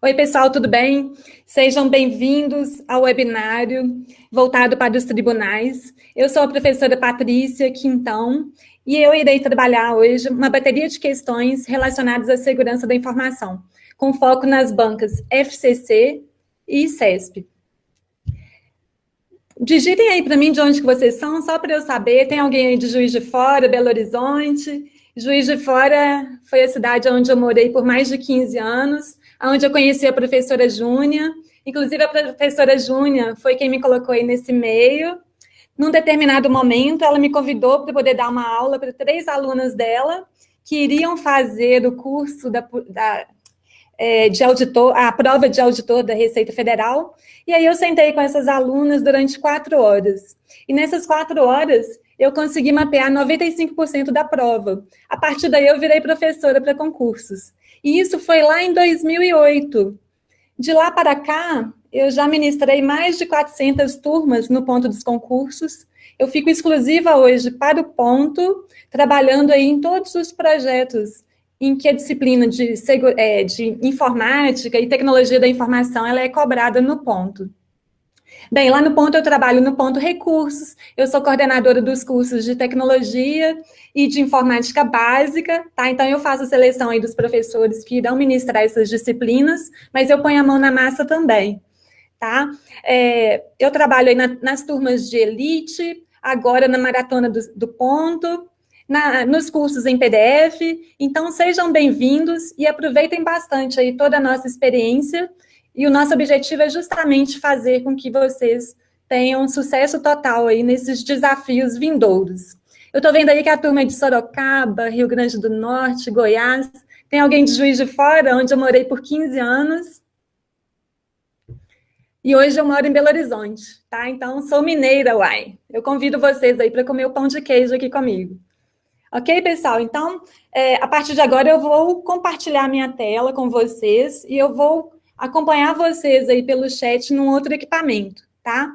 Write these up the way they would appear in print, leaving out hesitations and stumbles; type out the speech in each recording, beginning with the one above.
Oi, pessoal, tudo bem? Sejam bem-vindos ao webinário voltado para os tribunais. Eu sou a professora Patrícia Quintão e eu irei trabalhar hoje uma bateria de questões relacionadas à segurança da informação, com foco nas bancas FCC e CESP. Digitem aí para mim de onde que vocês são, só para eu saber. Tem alguém aí de Juiz de Fora, Belo Horizonte? Juiz de Fora foi a cidade onde eu morei por mais de 15 anos, onde eu conheci a professora Júnia. Inclusive, a professora Júnia foi quem me colocou aí nesse meio. Num determinado momento, ela me convidou para poder dar uma aula para 3 alunas dela que iriam fazer o curso de auditor, a prova de auditor da Receita Federal, e aí eu sentei com essas alunas durante 4 horas. E nessas 4 horas, eu consegui mapear 95% da prova. A partir daí, eu virei professora para concursos. E isso foi lá em 2008. De lá para cá, eu já ministrei mais de 400 turmas no ponto dos concursos. Eu fico exclusiva hoje para o ponto, trabalhando aí em todos os projetos em que a disciplina de informática e tecnologia da informação ela é cobrada no ponto. Bem, lá no ponto eu trabalho no ponto recursos, eu sou coordenadora dos cursos de tecnologia e de informática básica, tá? Então eu faço a seleção aí dos professores que irão ministrar essas disciplinas, mas eu ponho a mão na massa também, tá? Eu trabalho aí nas turmas de elite, agora na maratona do ponto, nos cursos em PDF, então sejam bem-vindos e aproveitem bastante aí toda a nossa experiência, e o nosso objetivo é justamente fazer com que vocês tenham sucesso total aí nesses desafios vindouros. Eu estou vendo aí que a turma é de Sorocaba, Rio Grande do Norte, Goiás, tem alguém de Juiz de Fora, onde eu morei por 15 anos, e hoje eu moro em Belo Horizonte, tá? Então, sou mineira, uai. Eu convido vocês aí para comer o pão de queijo aqui comigo. Ok, pessoal? Então, a partir de agora eu vou compartilhar minha tela com vocês e eu vou acompanhar vocês aí pelo chat num outro equipamento, tá?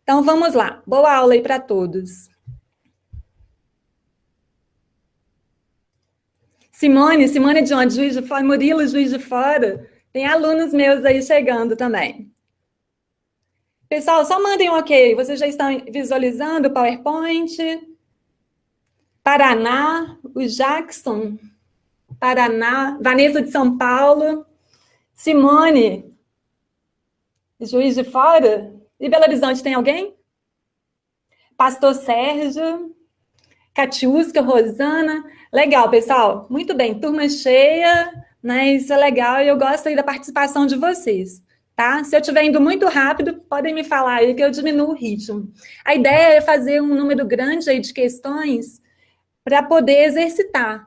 Então, vamos lá. Boa aula aí para todos. Simone de onde? Juiz de Fora. Murilo, Juiz de Fora. Tem alunos meus aí chegando também. Pessoal, só mandem um ok. Vocês já estão visualizando o PowerPoint? Paraná, o Jackson, Paraná, Vanessa de São Paulo, Simone, Juiz de Fora, e Belo Horizonte tem alguém? Pastor Sérgio, Catiusca, Rosana, legal, pessoal, muito bem, turma cheia, né, isso é legal, e eu gosto aí da participação de vocês, tá? Se eu estiver indo muito rápido, podem me falar aí que eu diminuo o ritmo. A ideia é fazer um número grande aí de questões para poder exercitar.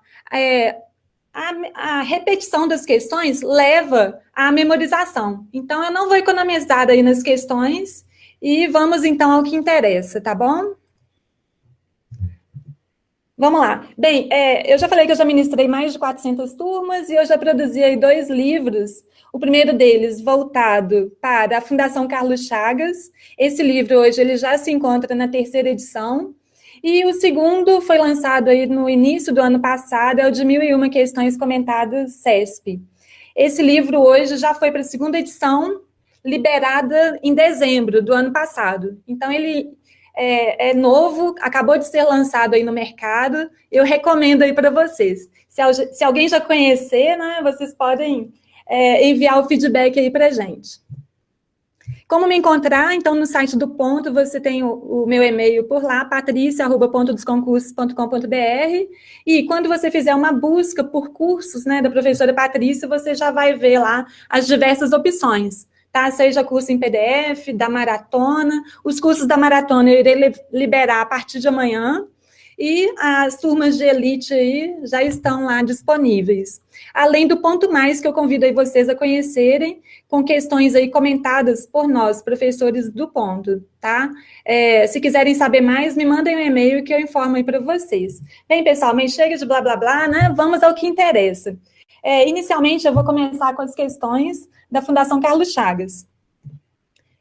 A repetição das questões leva à memorização. Então, eu não vou economizar aí nas questões e vamos, então, ao que interessa, tá bom? Vamos lá. Bem, eu já falei que eu já ministrei mais de 400 turmas e eu já produzi aí 2 livros. O primeiro deles voltado para a Fundação Carlos Chagas. Esse livro hoje ele já se encontra na 3ª edição. E o segundo foi lançado aí no início do ano passado, é o de 1001 Questões Comentadas CESP. Esse livro hoje já foi para a 2ª edição, liberada em dezembro do ano passado. Então, ele é novo, acabou de ser lançado aí no mercado, eu recomendo aí para vocês. Se alguém já conhecer, né, vocês podem enviar o feedback aí para a gente. Como me encontrar? Então, no site do Ponto, você tem o meu e-mail por lá, patricia@pontodosconcursos.com.br, e quando você fizer uma busca por cursos, né, da professora Patrícia, você já vai ver lá as diversas opções, tá? Seja curso em PDF, da maratona, os cursos da maratona eu irei liberar a partir de amanhã, e as turmas de elite aí já estão lá disponíveis. Além do Ponto Mais, que eu convido aí vocês a conhecerem, com questões aí comentadas por nós, professores do Ponto, tá? Se quiserem saber mais, me mandem um e-mail que eu informo aí para vocês. Bem, pessoal, mas chega de blá, blá, blá, né? Vamos ao que interessa. Inicialmente, eu vou começar com as questões da Fundação Carlos Chagas.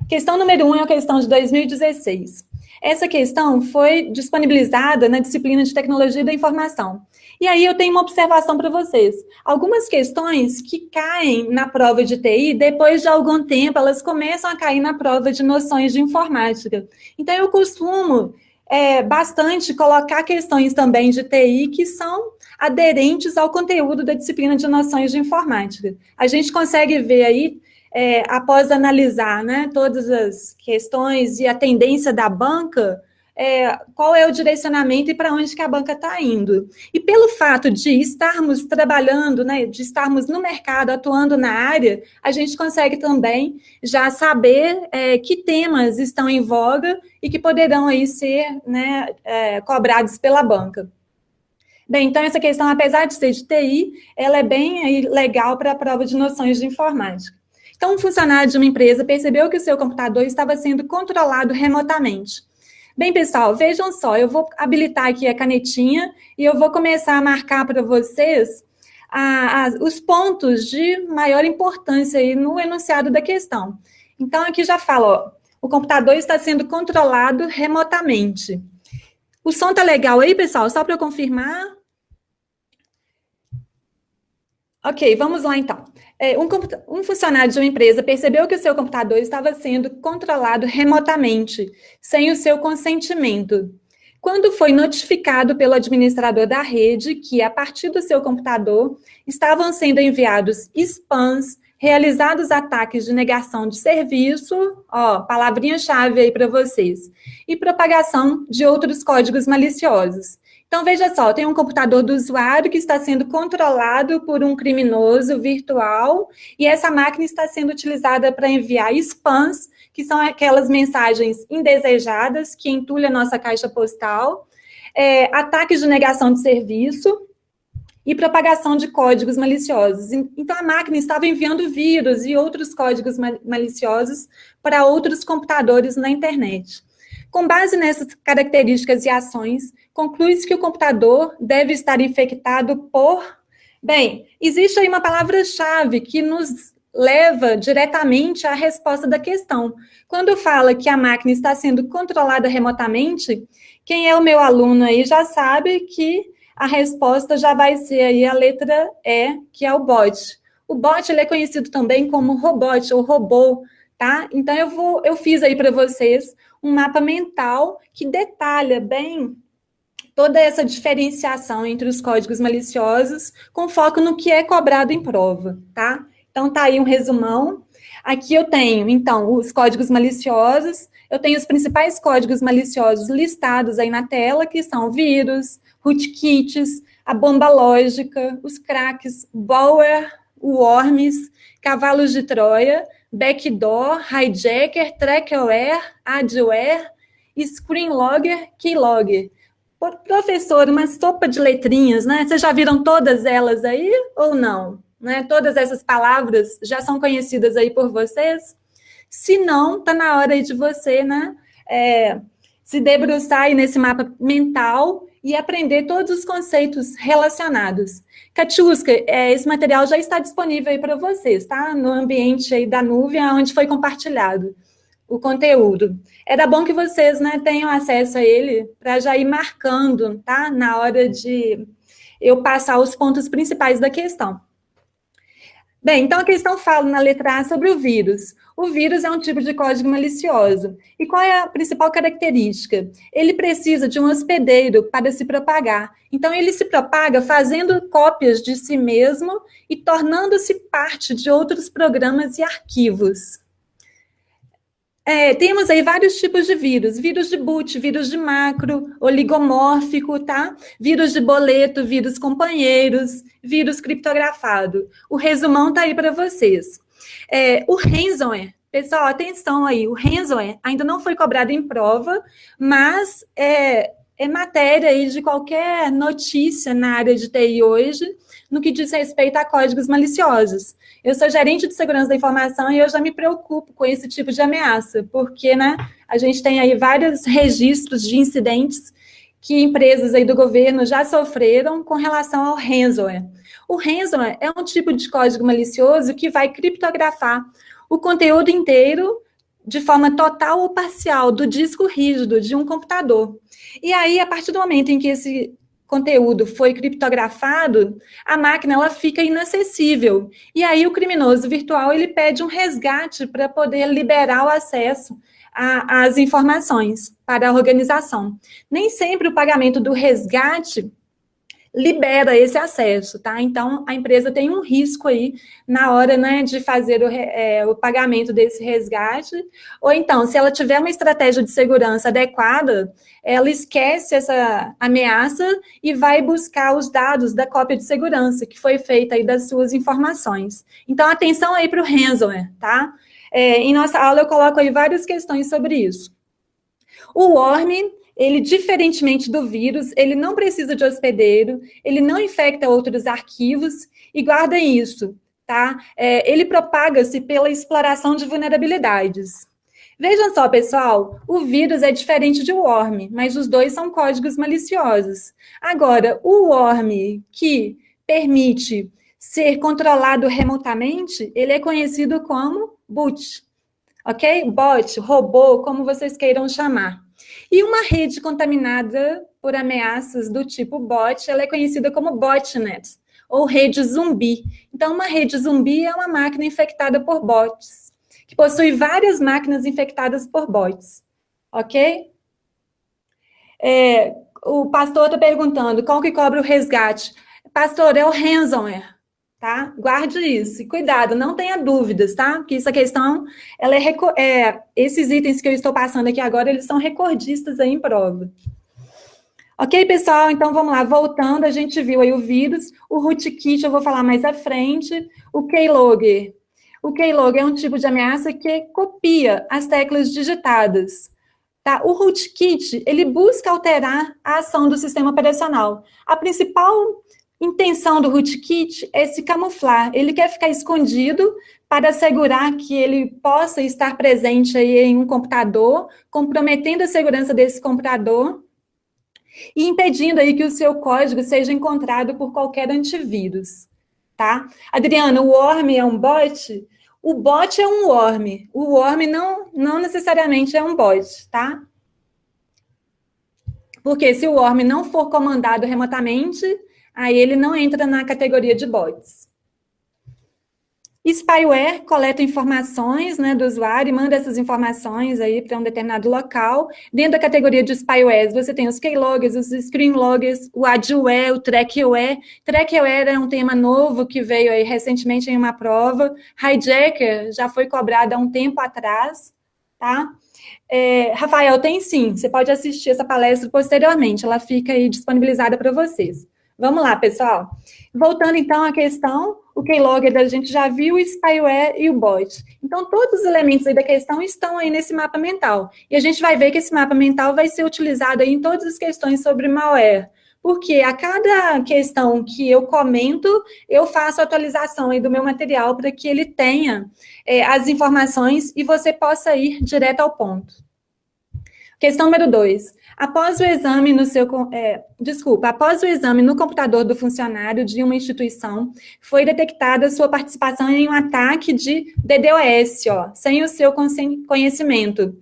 Questão número 1 é a questão de 2016. Essa questão foi disponibilizada na disciplina de Tecnologia da Informação. E aí eu tenho uma observação para vocês. Algumas questões que caem na prova de TI, depois de algum tempo, elas começam a cair na prova de noções de informática. Então, eu costumo bastante colocar questões também de TI que são aderentes ao conteúdo da disciplina de noções de informática. A gente consegue ver aí, após analisar, né, todas as questões e a tendência da banca, qual é o direcionamento e para onde que a banca está indo. E pelo fato de estarmos trabalhando, né, de estarmos no mercado, atuando na área, a gente consegue também já saber que temas estão em voga e que poderão aí ser, né, cobrados pela banca. Bem, então essa questão, apesar de ser de TI, ela é bem aí, legal para a prova de noções de informática. Então, um funcionário de uma empresa percebeu que o seu computador estava sendo controlado remotamente. Bem, pessoal, vejam só, eu vou habilitar aqui a canetinha e eu vou começar a marcar para vocês os pontos de maior importância aí no enunciado da questão. Então, aqui já fala, ó, o computador está sendo controlado remotamente. O som tá legal aí, pessoal? Só para eu confirmar. Ok, vamos lá então. Um funcionário de uma empresa percebeu que o seu computador estava sendo controlado remotamente, sem o seu consentimento. Quando foi notificado pelo administrador da rede que, a partir do seu computador, estavam sendo enviados spams, realizados ataques de negação de serviço, ó, palavrinha-chave aí para vocês, e propagação de outros códigos maliciosos. Então, veja só, tem um computador do usuário que está sendo controlado por um criminoso virtual e essa máquina está sendo utilizada para enviar spams, que são aquelas mensagens indesejadas que entulham a nossa caixa postal, ataques de negação de serviço e propagação de códigos maliciosos. Então, a máquina estava enviando vírus e outros códigos maliciosos para outros computadores na internet. Com base nessas características e ações, conclui-se que o computador deve estar infectado por... Bem, existe aí uma palavra-chave que nos leva diretamente à resposta da questão. Quando fala que a máquina está sendo controlada remotamente, quem é o meu aluno aí já sabe que a resposta já vai ser aí a letra E, que é o bot. O bot ele é conhecido também como robot ou robô, tá? Então eu fiz aí para vocês um mapa mental que detalha bem toda essa diferenciação entre os códigos maliciosos, com foco no que é cobrado em prova, tá? Então, tá aí um resumão. Aqui eu tenho, então, os códigos maliciosos, eu tenho os principais códigos maliciosos listados aí na tela, que são vírus, rootkits, a bomba lógica, os cracks, malware, worms, cavalos de Troia, backdoor, hijacker, trackware, adware, screenlogger, keylogger. Professor, uma sopa de letrinhas, né? Vocês já viram todas elas aí ou não? Né? Todas essas palavras já são conhecidas aí por vocês? Se não, está na hora aí de você, né? Se debruçar aí nesse mapa mental e aprender todos os conceitos relacionados. Katiuska, esse material já está disponível aí para vocês, tá? No ambiente aí da nuvem, onde foi compartilhado o conteúdo. Era bom que vocês, né, tenham acesso a ele para já ir marcando, tá? Na hora de eu passar os pontos principais da questão. Bem, então a questão fala na letra A sobre o vírus. O vírus é um tipo de código malicioso. E qual é a principal característica? Ele precisa de um hospedeiro para se propagar. Então, ele se propaga fazendo cópias de si mesmo e tornando-se parte de outros programas e arquivos. Temos aí vários tipos de vírus de boot, vírus de macro, oligomórfico, tá? Vírus de boleto, vírus companheiros, vírus criptografado. O resumão tá aí para vocês. O ransomware, pessoal, atenção aí, o ransomware ainda não foi cobrado em prova, mas é matéria aí de qualquer notícia na área de TI hoje, no que diz respeito a códigos maliciosos. Eu sou gerente de segurança da informação e eu já me preocupo com esse tipo de ameaça, porque, né, a gente tem aí vários registros de incidentes que empresas aí do governo já sofreram com relação ao ransomware. O ransomware é um tipo de código malicioso que vai criptografar o conteúdo inteiro de forma total ou parcial do disco rígido de um computador. E aí, a partir do momento em que esse conteúdo foi criptografado, a máquina ela fica inacessível. E aí o criminoso virtual ele pede um resgate para poder liberar o acesso às informações para a organização. Nem sempre o pagamento do resgate libera esse acesso, tá? Então, a empresa tem um risco aí na hora, né, de fazer o pagamento desse resgate, ou então, se ela tiver uma estratégia de segurança adequada, ela esquece essa ameaça e vai buscar os dados da cópia de segurança que foi feita aí das suas informações. Então, atenção aí para o ransomware, tá? Em nossa aula eu coloco aí várias questões sobre isso. O worm, ele, diferentemente do vírus, ele não precisa de hospedeiro, ele não infecta outros arquivos, e guarda isso, tá? Ele propaga-se pela exploração de vulnerabilidades. Vejam só, pessoal, o vírus é diferente de worm, mas os dois são códigos maliciosos. Agora, o worm que permite ser controlado remotamente, ele é conhecido como boot, ok? Bot, robô, como vocês queiram chamar. E uma rede contaminada por ameaças do tipo bot, ela é conhecida como botnet, ou rede zumbi. Então, uma rede zumbi é uma máquina infectada por bots, que possui várias máquinas infectadas por bots, ok? O pastor está perguntando, qual que cobra o resgate? Pastor, é o ransomware, tá? Guarde isso. E cuidado, não tenha dúvidas, tá? Porque essa questão, ela esses itens que eu estou passando aqui agora, eles são recordistas aí em prova. Ok, pessoal? Então, vamos lá. Voltando, a gente viu aí o vírus, o rootkit eu vou falar mais à frente, o keylogger. O keylogger é um tipo de ameaça que copia as teclas digitadas. Tá? O rootkit, ele busca alterar a ação do sistema operacional. A principal intenção do rootkit é se camuflar. Ele quer ficar escondido para assegurar que ele possa estar presente aí em um computador, comprometendo a segurança desse computador e impedindo aí que o seu código seja encontrado por qualquer antivírus. Tá? Adriana, o worm é um bot? O bot é um worm. O worm não necessariamente é um bot, tá? Porque se o worm não for comandado remotamente, aí ele não entra na categoria de bots. Spyware coleta informações, né, do usuário e manda essas informações aí para um determinado local. Dentro da categoria de spyware, você tem os keyloggers, os screenloggers, o adware, o trackware. Trackware é um tema novo que veio aí recentemente em uma prova. Hijacker já foi cobrado há um tempo atrás, tá? Rafael, tem sim. Você pode assistir essa palestra posteriormente. Ela fica aí disponibilizada para vocês. Vamos lá, pessoal. Voltando, então, à questão, o keylogger a gente já viu, o spyware e o bot. Então, todos os elementos aí da questão estão aí nesse mapa mental. E a gente vai ver que esse mapa mental vai ser utilizado aí em todas as questões sobre malware. Porque a cada questão que eu comento, eu faço atualização aí do meu material para que ele tenha as informações e você possa ir direto ao ponto. Questão número 2. Após o exame no computador do funcionário de uma instituição, foi detectada sua participação em um ataque de DDoS, sem o seu conhecimento,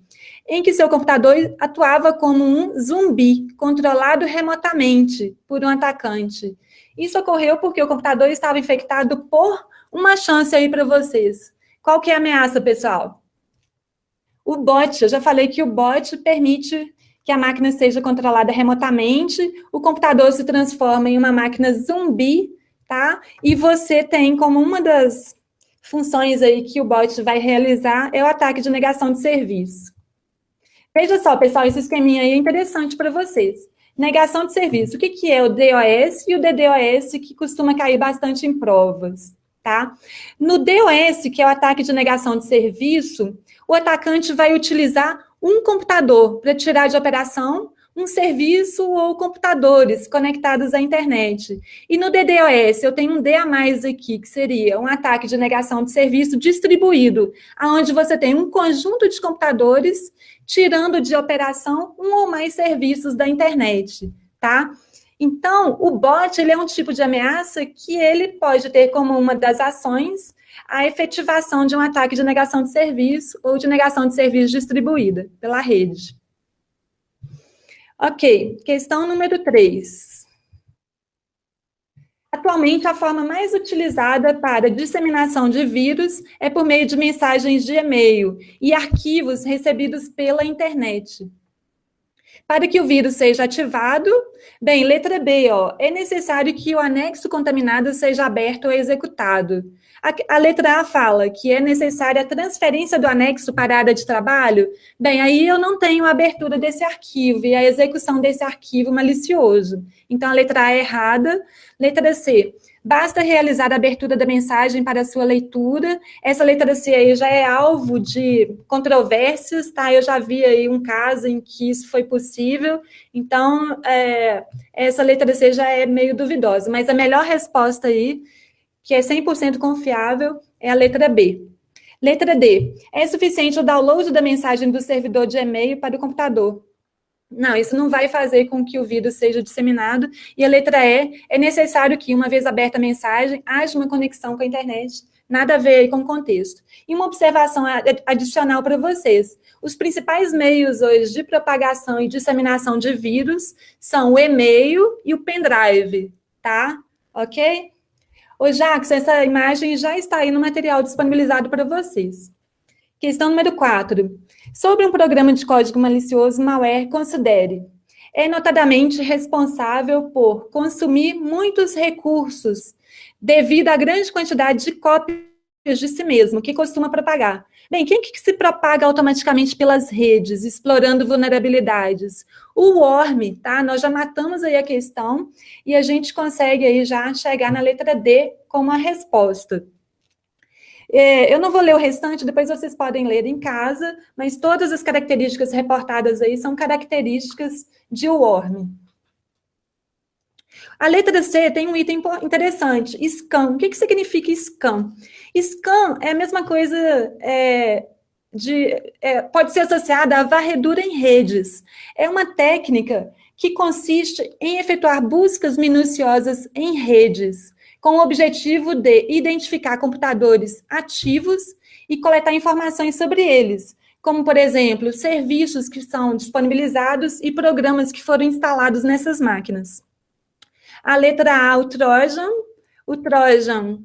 em que seu computador atuava como um zumbi, controlado remotamente por um atacante. Isso ocorreu porque o computador estava infectado por uma chance aí para vocês. Qual que é a ameaça, pessoal? O bot, eu já falei que o bot permite que a máquina seja controlada remotamente, o computador se transforma em uma máquina zumbi, tá? E você tem como uma das funções aí que o bot vai realizar é o ataque de negação de serviço. Veja só, pessoal, esse esqueminha aí é interessante para vocês. Negação de serviço. O que é o DOS e o DDoS, que costuma cair bastante em provas, tá? No DOS, que é o ataque de negação de serviço, o atacante vai utilizar um computador para tirar de operação um serviço ou computadores conectados à internet. E no DDoS, eu tenho um D a mais aqui, que seria um ataque de negação de serviço distribuído, onde você tem um conjunto de computadores tirando de operação um ou mais serviços da internet, tá? Então, o bot, ele é um tipo de ameaça que ele pode ter como uma das ações a efetivação de um ataque de negação de serviço ou de negação de serviço distribuída pela rede. Ok, questão número 3. Atualmente, a forma mais utilizada para disseminação de vírus é por meio de mensagens de e-mail e arquivos recebidos pela internet. Para que o vírus seja ativado, bem, letra B, ó, é necessário que o anexo contaminado seja aberto ou executado. A letra A fala que é necessária a transferência do anexo para a área de trabalho. Bem, aí eu não tenho a abertura desse arquivo e a execução desse arquivo malicioso. Então, a letra A é errada. Letra C, basta realizar a abertura da mensagem para a sua leitura. Essa letra C aí já é alvo de controvérsias, tá? Eu já vi aí um caso em que isso foi possível. Então, essa letra C já é meio duvidosa. Mas a melhor resposta aí, que é 100% confiável, é a letra B. Letra D. É suficiente o download da mensagem do servidor de e-mail para o computador? Não, isso não vai fazer com que o vírus seja disseminado. E a letra E. É necessário que, uma vez aberta a mensagem, haja uma conexão com a internet. Nada a ver aí com o contexto. E uma observação adicional para vocês. Os principais meios hoje de propagação e disseminação de vírus são o e-mail e o pendrive, tá? Ok? Ô, Jacques, essa imagem já está aí no material disponibilizado para vocês. Questão número 4. Sobre um programa de código malicioso, malware, considere. É notadamente responsável por consumir muitos recursos devido à grande quantidade de cópias de si mesmo, que costuma propagar. Bem, quem que se propaga automaticamente pelas redes, explorando vulnerabilidades? O worm, tá? Nós já matamos aí a questão e a gente consegue aí já chegar na letra D como a resposta. Eu não vou ler o restante, depois vocês podem ler em casa, mas todas as características reportadas aí são características de worm. A letra C tem um item interessante, scan. O que significa scan? Scan é a mesma coisa, pode ser associada à varredura em redes. É uma técnica que consiste em efetuar buscas minuciosas em redes, com o objetivo de identificar computadores ativos e coletar informações sobre eles, como, por exemplo, serviços que são disponibilizados e programas que foram instalados nessas máquinas. A letra A, o Trojan. O Trojan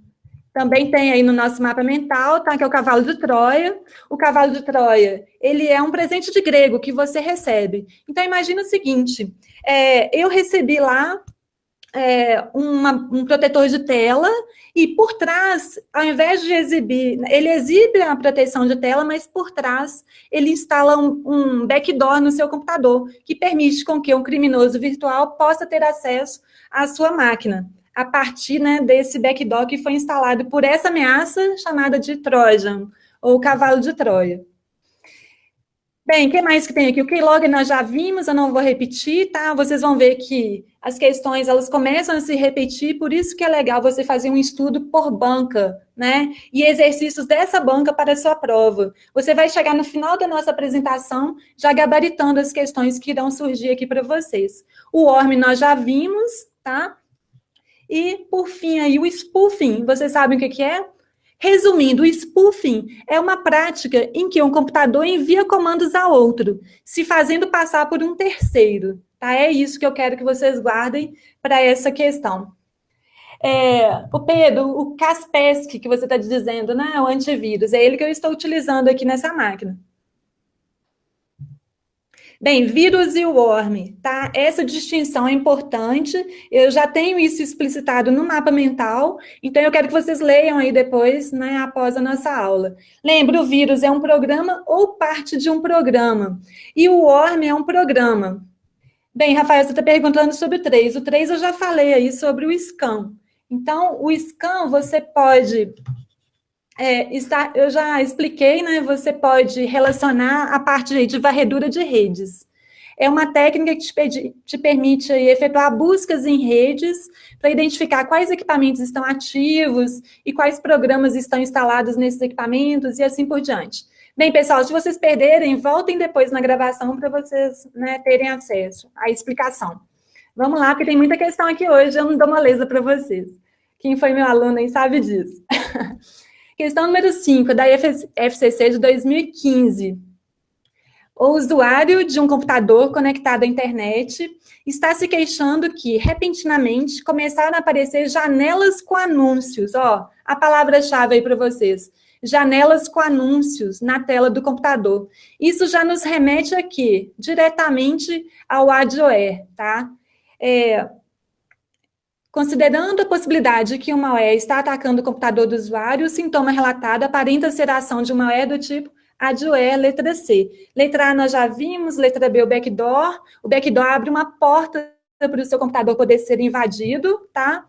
também tem aí no nosso mapa mental, tá? Que é o cavalo de Troia. O cavalo de Troia, ele é um presente de grego que você recebe. Então, imagina o seguinte, eu recebi lá um protetor de tela e por trás, ao invés de exibir, ele exibe a proteção de tela, mas por trás ele instala um backdoor no seu computador, que permite com que um criminoso virtual possa ter acesso à sua máquina, a partir, né, desse backdoor que foi instalado por essa ameaça chamada de Trojan, ou cavalo de Troia. Bem, o que mais que tem aqui? O keylogger nós já vimos, eu não vou repetir, tá? Vocês vão ver que as questões, elas começam a se repetir, por isso que é legal você fazer um estudo por banca, né? E exercícios dessa banca para a sua prova. Você vai chegar no final da nossa apresentação já gabaritando as questões que irão surgir aqui para vocês. O worm nós já vimos, tá? E, por fim, aí o spoofing, vocês sabem o que é? Resumindo, o spoofing é uma prática em que um computador envia comandos a outro, se fazendo passar por um terceiro. Tá? É isso que eu quero que vocês guardem para essa questão. O Pedro, o Kaspersky, que você está dizendo, né? O antivírus, é ele que eu estou utilizando aqui nessa máquina. Bem, vírus e worm, tá? Essa distinção é importante, eu já tenho isso explicitado no mapa mental, então eu quero que vocês leiam aí depois, né, após a nossa aula. Lembra, o vírus é um programa ou parte de um programa, e o worm é um programa. Bem, Rafael, você está perguntando sobre o 3. O 3 eu já falei aí sobre o scan. Então, o scan você pode... eu já expliquei, né? Você pode relacionar a parte de varredura de redes. É uma técnica que te permite aí, efetuar buscas em redes para identificar quais equipamentos estão ativos e quais programas estão instalados nesses equipamentos e assim por diante. Bem, pessoal, se vocês perderem, voltem depois na gravação para vocês, né, terem acesso à explicação. Vamos lá, porque tem muita questão aqui hoje, eu não dou moleza para vocês. Quem foi meu aluno aí sabe disso. Questão número 5, da FCC de 2015. O usuário de um computador conectado à internet está se queixando que, repentinamente, começaram a aparecer janelas com anúncios. Ó, a palavra-chave aí para vocês. Janelas com anúncios na tela do computador. Isso já nos remete aqui, diretamente ao adware, tá? Considerando a possibilidade que o malware está atacando o computador do usuário, o sintoma relatado aparenta ser a ação de um malware do tipo adware, letra C. Letra A nós já vimos, letra B o backdoor. O backdoor abre uma porta para o seu computador poder ser invadido, tá?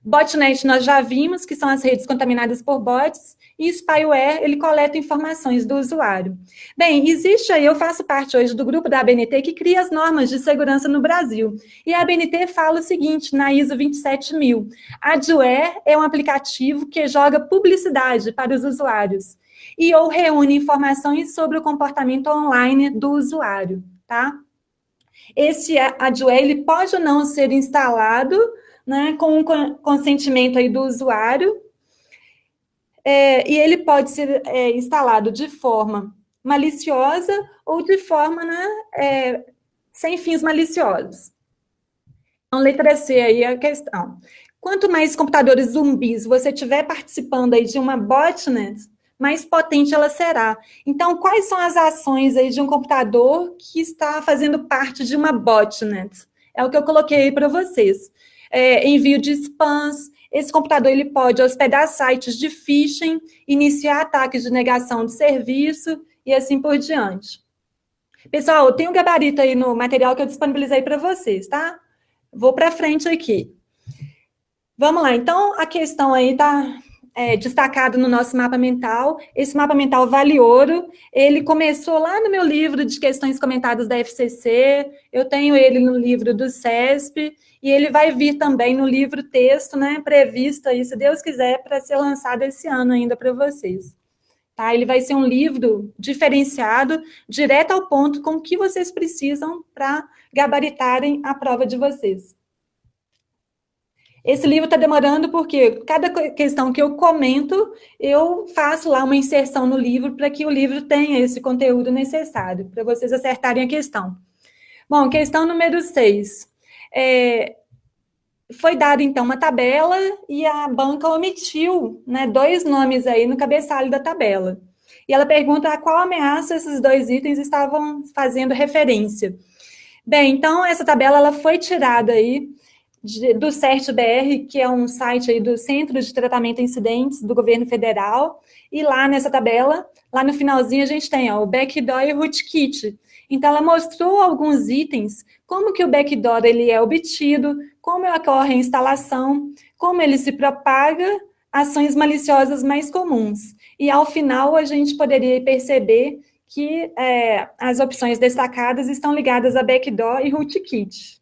Botnet nós já vimos, que são as redes contaminadas por bots, e spyware, ele coleta informações do usuário. Bem, existe aí, eu faço parte hoje do grupo da ABNT que cria as normas de segurança no Brasil. E a ABNT fala o seguinte, na ISO 27000, adware é um aplicativo que joga publicidade para os usuários e ou reúne informações sobre o comportamento online do usuário, tá? Esse adware, ele pode ou não ser instalado, né, com o consentimento aí do usuário, e ele pode ser instalado de forma maliciosa ou de forma, né, sem fins maliciosos. Então, letra C aí é a questão. Quanto mais computadores zumbis você tiver participando aí de uma botnet, mais potente ela será. Então, quais são as ações aí de um computador que está fazendo parte de uma botnet? É o que eu coloquei aí para vocês. Envio de spams, esse computador ele pode hospedar sites de phishing, iniciar ataques de negação de serviço e assim por diante. Pessoal, tem um gabarito aí no material que eu disponibilizei para vocês, tá? Vou para frente aqui. Vamos lá, então a questão aí está destacado no nosso mapa mental. Esse mapa mental vale ouro. Ele começou lá no meu livro de questões comentadas da FCC, eu tenho ele no livro do CESP, e ele vai vir também no livro texto, né, previsto aí, se Deus quiser, para ser lançado esse ano ainda para vocês. Tá? Ele vai ser um livro diferenciado, direto ao ponto com o que vocês precisam para gabaritarem a prova de vocês. Esse livro está demorando porque cada questão que eu comento, eu faço lá uma inserção no livro para que o livro tenha esse conteúdo necessário, para vocês acertarem a questão. Bom, questão número 6. Foi dada, então, uma tabela e a banca omitiu, né, 2 nomes aí no cabeçalho da tabela. E ela pergunta a qual ameaça esses 2 itens estavam fazendo referência. Bem, então, essa tabela ela foi tirada aí do CERT-BR, que é um site aí do Centro de Tratamento de Incidentes do Governo Federal, e lá nessa tabela, lá no finalzinho a gente tem o backdoor e o rootkit. Então, ela mostrou alguns itens, como que o backdoor ele é obtido, como ocorre a instalação, como ele se propaga, ações maliciosas mais comuns. E, ao final, a gente poderia perceber que as opções destacadas estão ligadas a backdoor e rootkit.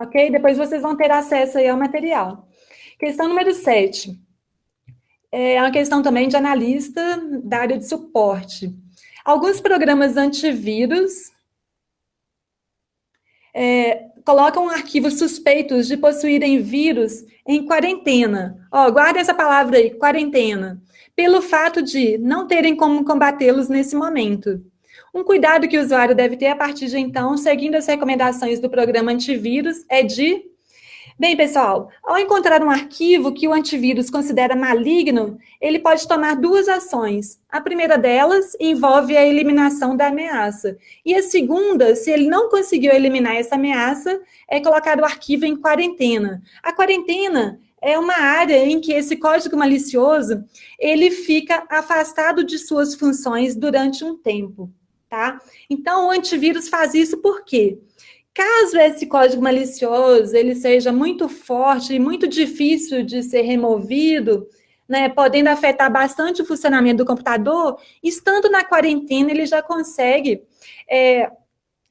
Ok? Depois vocês vão ter acesso aí ao material. Questão número 7. É uma questão também de analista da área de suporte. Alguns programas antivírus colocam arquivos suspeitos de possuírem vírus em quarentena. Ó, guarda essa palavra aí, quarentena. Pelo fato de não terem como combatê-los nesse momento. Um cuidado que o usuário deve ter a partir de então, seguindo as recomendações do programa antivírus, é de... Bem, pessoal, ao encontrar um arquivo que o antivírus considera maligno, ele pode tomar 2 ações. A primeira delas envolve a eliminação da ameaça. E a segunda, se ele não conseguiu eliminar essa ameaça, é colocar o arquivo em quarentena. A quarentena é uma área em que esse código malicioso, ele fica afastado de suas funções durante um tempo. Tá? Então, o antivírus faz isso por quê? Caso esse código malicioso ele seja muito forte e muito difícil de ser removido, né, podendo afetar bastante o funcionamento do computador, estando na quarentena, ele já consegue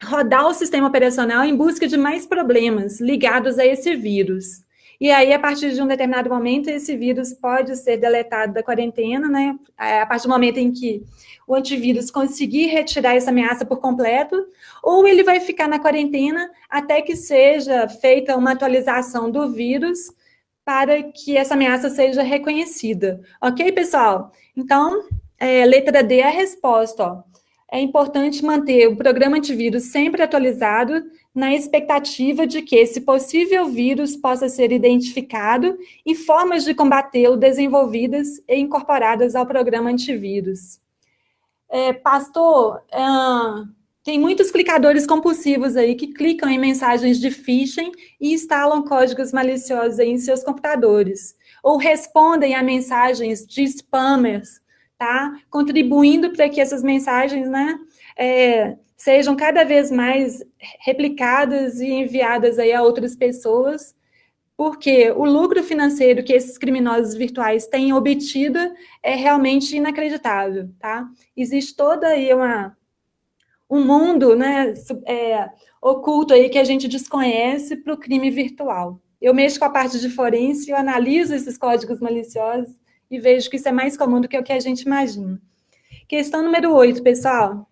rodar o sistema operacional em busca de mais problemas ligados a esse vírus. E aí, a partir de um determinado momento, esse vírus pode ser deletado da quarentena, né? A partir do momento em que o antivírus conseguir retirar essa ameaça por completo, ou ele vai ficar na quarentena até que seja feita uma atualização do vírus para que essa ameaça seja reconhecida. Ok, pessoal? Então, letra D é a resposta. Ó. É importante manter o programa antivírus sempre atualizado, na expectativa de que esse possível vírus possa ser identificado e formas de combatê-lo desenvolvidas e incorporadas ao programa antivírus. Pastor, tem muitos clicadores compulsivos aí que clicam em mensagens de phishing e instalam códigos maliciosos aí em seus computadores, ou respondem a mensagens de spammers, tá? Contribuindo para que essas mensagens, né, sejam cada vez mais replicadas e enviadas aí a outras pessoas, porque o lucro financeiro que esses criminosos virtuais têm obtido é realmente inacreditável, tá? Existe toda aí um mundo, né, oculto aí que a gente desconhece para o crime virtual. Eu mexo com a parte de forense, eu analiso esses códigos maliciosos e vejo que isso é mais comum do que o que a gente imagina. Questão número 8, pessoal.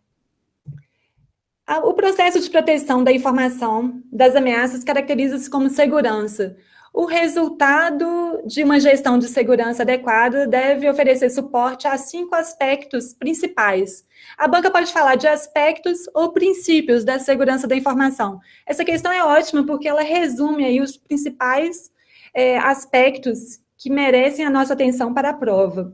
O processo de proteção da informação das ameaças caracteriza-se como segurança. O resultado de uma gestão de segurança adequada deve oferecer suporte a 5 aspectos principais. A banca pode falar de aspectos ou princípios da segurança da informação. Essa questão é ótima porque ela resume aí os principais aspectos que merecem a nossa atenção para a prova.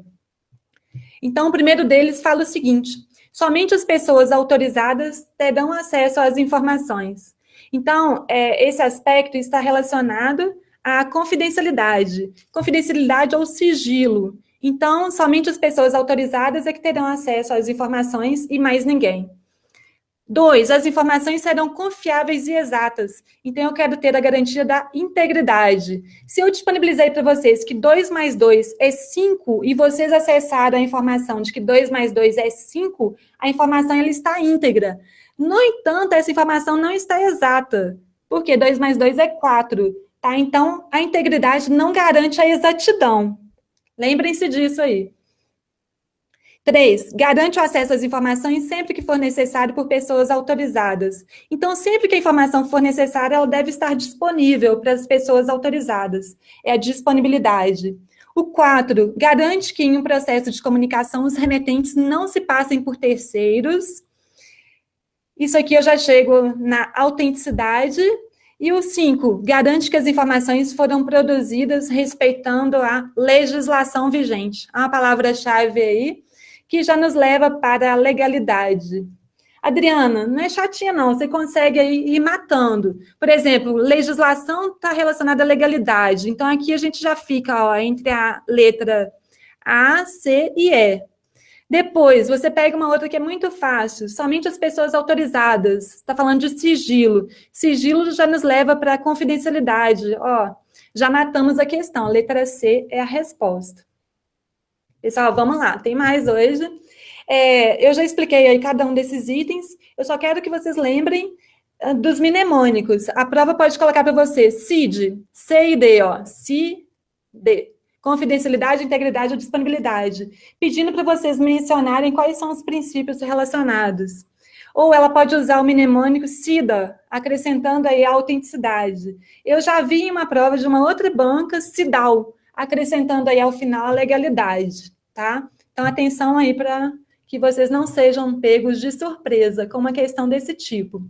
Então, o primeiro deles fala o seguinte: somente as pessoas autorizadas terão acesso às informações. Então, esse aspecto está relacionado à confidencialidade ou sigilo. Então, somente as pessoas autorizadas é que terão acesso às informações e mais ninguém. 2, as informações serão confiáveis e exatas. Então, eu quero ter a garantia da integridade. Se eu disponibilizei para vocês que 2 mais 2 é 5 e vocês acessaram a informação de que 2 mais 2 é 5, a informação ela está íntegra. No entanto, essa informação não está exata, porque 2 mais 2 é 4. Tá? Então, a integridade não garante a exatidão. Lembrem-se disso aí. 3, garante o acesso às informações sempre que for necessário por pessoas autorizadas. Então, sempre que a informação for necessária, ela deve estar disponível para as pessoas autorizadas. É a disponibilidade. O 4, garante que em um processo de comunicação os remetentes não se passem por terceiros. Isso aqui eu já chego na autenticidade. E o 5, garante que as informações foram produzidas respeitando a legislação vigente. Há uma palavra-chave aí que já nos leva para a legalidade. Adriana, não é chatinha não, você consegue aí ir matando. Por exemplo, legislação está relacionada à legalidade, então aqui a gente já fica entre a letra A, C e E. Depois, você pega uma outra que é muito fácil, somente as pessoas autorizadas, está falando de sigilo. Sigilo já nos leva para a confidencialidade, já matamos a questão, a letra C é a resposta. Pessoal, vamos lá, tem mais hoje. Eu já expliquei aí cada um desses itens, eu só quero que vocês lembrem dos mnemônicos. A prova pode colocar para você CID, C e D, CID. Confidencialidade, integridade ou disponibilidade. Pedindo para vocês mencionarem quais são os princípios relacionados. Ou ela pode usar o mnemônico CIDA, acrescentando aí a autenticidade. Eu já vi em uma prova de uma outra banca, CIDAL, acrescentando aí ao final a legalidade, tá? Então, atenção aí para que vocês não sejam pegos de surpresa com uma questão desse tipo.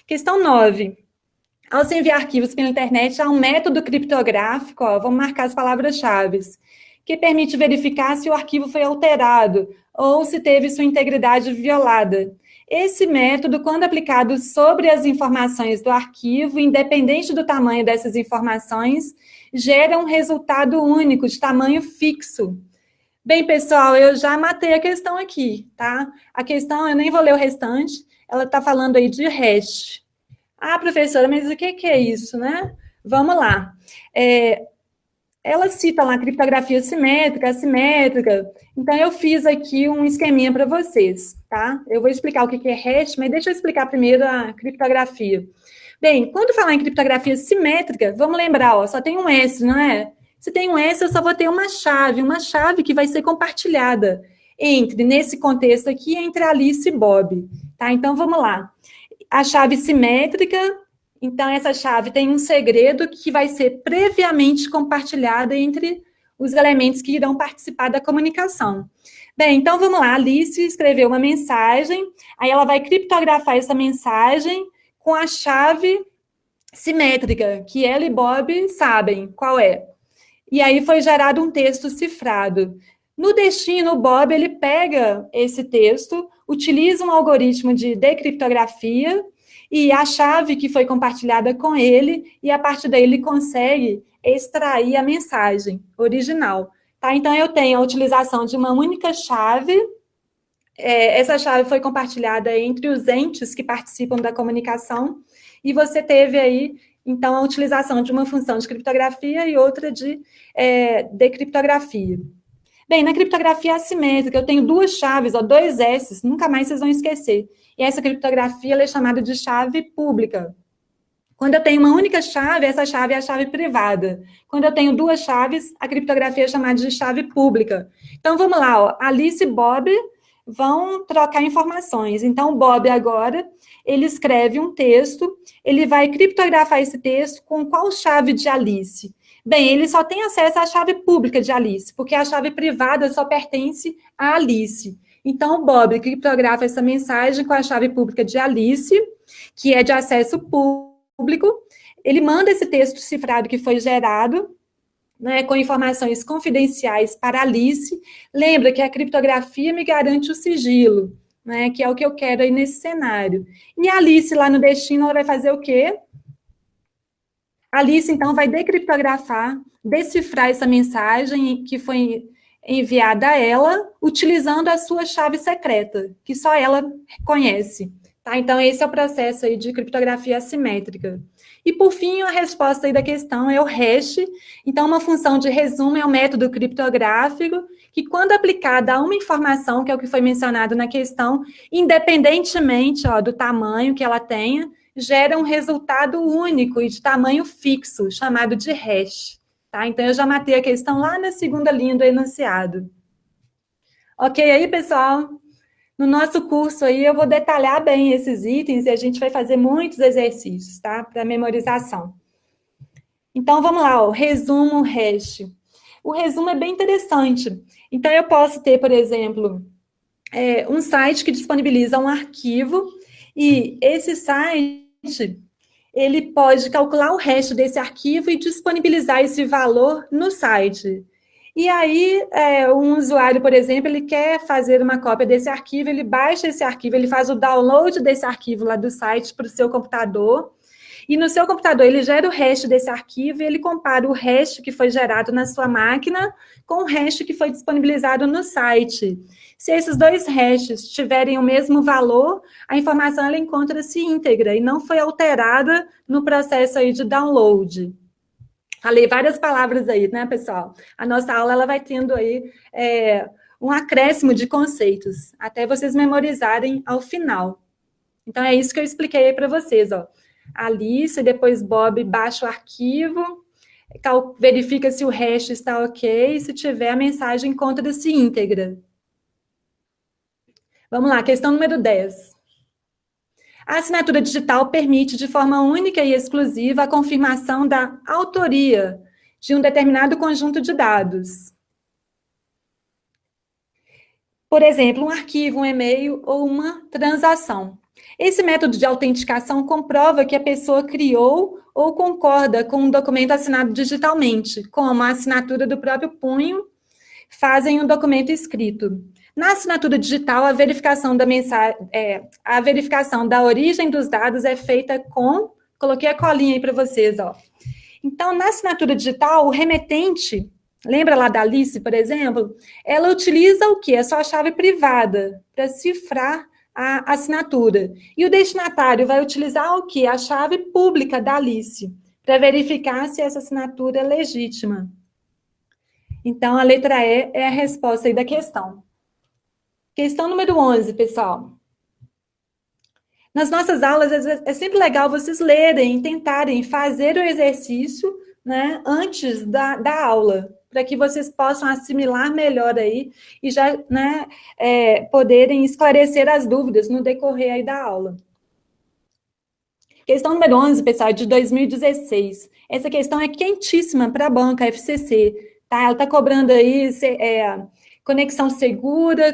Questão 9. Ao se enviar arquivos pela internet, há um método criptográfico, vamos marcar as palavras-chave, que permite verificar se o arquivo foi alterado ou se teve sua integridade violada. Esse método, quando aplicado sobre as informações do arquivo, independente do tamanho dessas informações, gera um resultado único, de tamanho fixo. Bem, pessoal, eu já matei a questão aqui, tá? A questão, eu nem vou ler o restante, ela está falando aí de hash. Ah, professora, mas o que é isso, né? Vamos lá. Ela cita lá criptografia simétrica, assimétrica. Então, eu fiz aqui um esqueminha para vocês, tá? Eu vou explicar o que é hash, mas deixa eu explicar primeiro a criptografia. Bem, quando falar em criptografia simétrica, vamos lembrar, só tem um S, não é? Se tem um S, eu só vou ter uma chave que vai ser compartilhada nesse contexto aqui, entre Alice e Bob, tá? Então, vamos lá. A chave simétrica Então, essa chave tem um segredo que vai ser previamente compartilhado entre os elementos que irão participar da comunicação. Bem, então vamos lá. A Alice escreveu uma mensagem, aí ela vai criptografar essa mensagem com a chave simétrica, que ela e Bob sabem qual é. E aí foi gerado um texto cifrado. No destino, o Bob ele pega esse texto, utiliza um algoritmo de decriptografia e a chave que foi compartilhada com ele, e a partir daí ele consegue extrair a mensagem original. Tá? Então, eu tenho a utilização de uma única chave. Essa chave foi compartilhada entre os entes que participam da comunicação, e você teve aí, então, a utilização de uma função de criptografia e outra de decriptografia. Bem, na criptografia assimétrica, eu tenho duas chaves, dois S, nunca mais vocês vão esquecer. E essa criptografia ela é chamada de chave pública. Quando eu tenho uma única chave, essa chave é a chave privada. Quando eu tenho duas chaves, a criptografia é chamada de chave pública. Então, vamos lá, Alice e Bob vão trocar informações. Então, o Bob agora, ele escreve um texto, ele vai criptografar esse texto com qual chave de Alice? Bem, ele só tem acesso à chave pública de Alice, porque a chave privada só pertence a Alice. Então, o Bob criptografa essa mensagem com a chave pública de Alice, que é de acesso público. Ele manda esse texto cifrado que foi gerado, né, com informações confidenciais para Alice. Lembra que a criptografia me garante o sigilo, né, que é o que eu quero aí nesse cenário. E a Alice, lá no destino, ela vai fazer o quê? Alice, então, vai decriptografar, decifrar essa mensagem que foi enviada a ela, utilizando a sua chave secreta, que só ela conhece. Tá? Então, esse é o processo aí de criptografia assimétrica. E, por fim, a resposta aí da questão é o hash. Então, uma função de resumo é um método criptográfico que, quando aplicada a uma informação, que é o que foi mencionado na questão, independentemente do tamanho que ela tenha, gera um resultado único e de tamanho fixo, chamado de hash. Tá? Então, eu já matei a questão lá na segunda linha do enunciado. Ok aí, pessoal? No nosso curso aí, eu vou detalhar bem esses itens e a gente vai fazer muitos exercícios, tá? Para memorização. Então, vamos lá, resumo hash. O resumo é bem interessante. Então, eu posso ter, por exemplo, um site que disponibiliza um arquivo e esse site, ele pode calcular o hash desse arquivo e disponibilizar esse valor no site. E aí, um usuário, por exemplo, ele quer fazer uma cópia desse arquivo, ele baixa esse arquivo, ele faz o download desse arquivo lá do site para o seu computador, e no seu computador ele gera o hash desse arquivo e ele compara o hash que foi gerado na sua máquina com o hash que foi disponibilizado no site. Se esses dois hashes tiverem o mesmo valor, a informação ela encontra-se íntegra e não foi alterada no processo aí de download. Falei várias palavras aí, né, pessoal? A nossa aula ela vai tendo aí um acréscimo de conceitos, até vocês memorizarem ao final. Então, é isso que eu expliquei aí para vocês, ó. Alice, depois Bob baixa o arquivo, verifica se o hash está ok, se tiver, a mensagem encontra-se íntegra. Vamos lá, questão número 10. A assinatura digital permite, de forma única e exclusiva, a confirmação da autoria de um determinado conjunto de dados. Por exemplo, um arquivo, um e-mail ou uma transação. Esse método de autenticação comprova que a pessoa criou ou concorda com um documento assinado digitalmente, como a assinatura do próprio punho, fazem um documento escrito. Na assinatura digital, a verificação da origem dos dados é feita com... Coloquei a colinha aí para vocês, ó. Então, na assinatura digital, o remetente, lembra lá da Alice, por exemplo? Ela utiliza o quê? A sua chave privada para cifrar a assinatura. E o destinatário vai utilizar o quê? A chave pública da Alice, para verificar se essa assinatura é legítima. Então, a letra E é a resposta aí da questão. Questão número 11, pessoal. Nas nossas aulas, é sempre legal vocês lerem, tentarem fazer o exercício, né, antes da aula, para que vocês possam assimilar melhor aí e já, né, poderem esclarecer as dúvidas no decorrer aí da aula. Questão número 11, pessoal, de 2016. Essa questão é quentíssima para a banca, FCC. Tá? Ela está cobrando aí conexão segura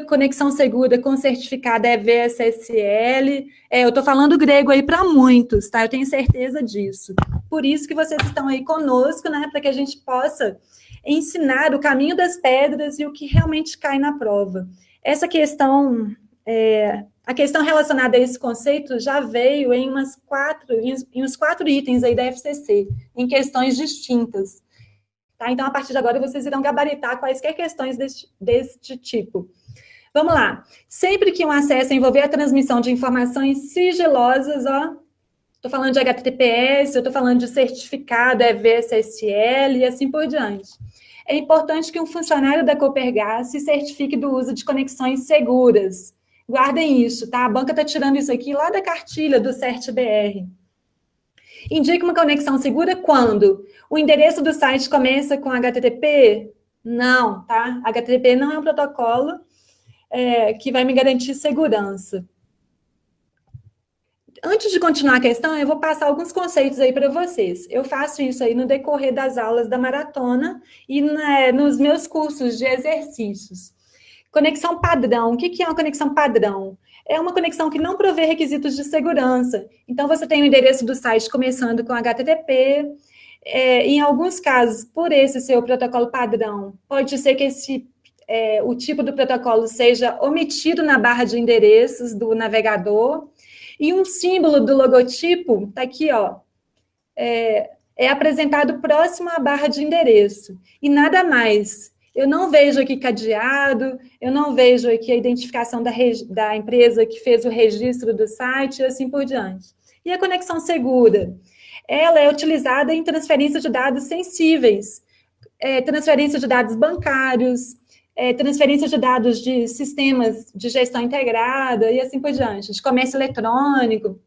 com certificado EVSSL. Eu estou falando grego aí para muitos, tá? Eu tenho certeza disso. Por isso que vocês estão aí conosco, né? Para que a gente possa ensinar o caminho das pedras e o que realmente cai na prova. Essa questão, a questão relacionada a esse conceito já veio em uns 4 itens aí da FCC, em questões distintas. Tá? Então, a partir de agora, vocês irão gabaritar quaisquer questões deste tipo. Vamos lá. Sempre que um acesso envolver a transmissão de informações sigilosas, estou falando de HTTPS, eu estou falando de certificado EVSSL e assim por diante. É importante que um funcionário da Copergás se certifique do uso de conexões seguras. Guardem isso, tá? A banca está tirando isso aqui lá da cartilha do CertBR. Indique uma conexão segura quando o endereço do site começa com HTTP? Não, tá? HTTP não é um protocolo que vai me garantir segurança. Antes de continuar a questão, eu vou passar alguns conceitos aí para vocês. Eu faço isso aí no decorrer das aulas da maratona e nos meus cursos de exercícios. Conexão padrão. O que é uma conexão padrão? É uma conexão que não provê requisitos de segurança. Então, você tem o endereço do site começando com HTTP. Em alguns casos, por esse ser o protocolo padrão, pode ser que o tipo do protocolo seja omitido na barra de endereços do navegador. E um símbolo do logotipo, está aqui, é apresentado próximo à barra de endereço. E nada mais. Eu não vejo aqui cadeado, eu não vejo aqui a identificação da empresa que fez o registro do site e assim por diante. E a conexão segura? Ela é utilizada em transferência de dados sensíveis, transferência de dados bancários, transferência de dados de sistemas de gestão integrada e assim por diante, de comércio eletrônico.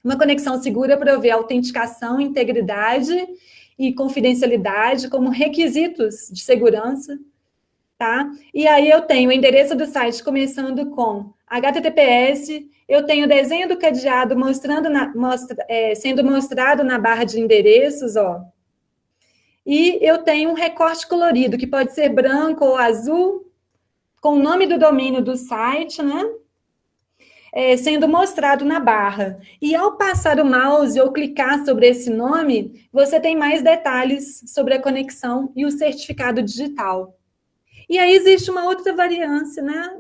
Uma conexão segura provê autenticação, integridade e confidencialidade como requisitos de segurança, tá? E aí eu tenho o endereço do site começando com HTTPS, eu tenho o desenho do cadeado sendo mostrado na barra de endereços, e eu tenho um recorte colorido, que pode ser branco ou azul, com o nome do domínio do site, né? Sendo mostrado na barra. E ao passar o mouse ou clicar sobre esse nome, você tem mais detalhes sobre a conexão e o certificado digital. E aí existe uma outra variância, né,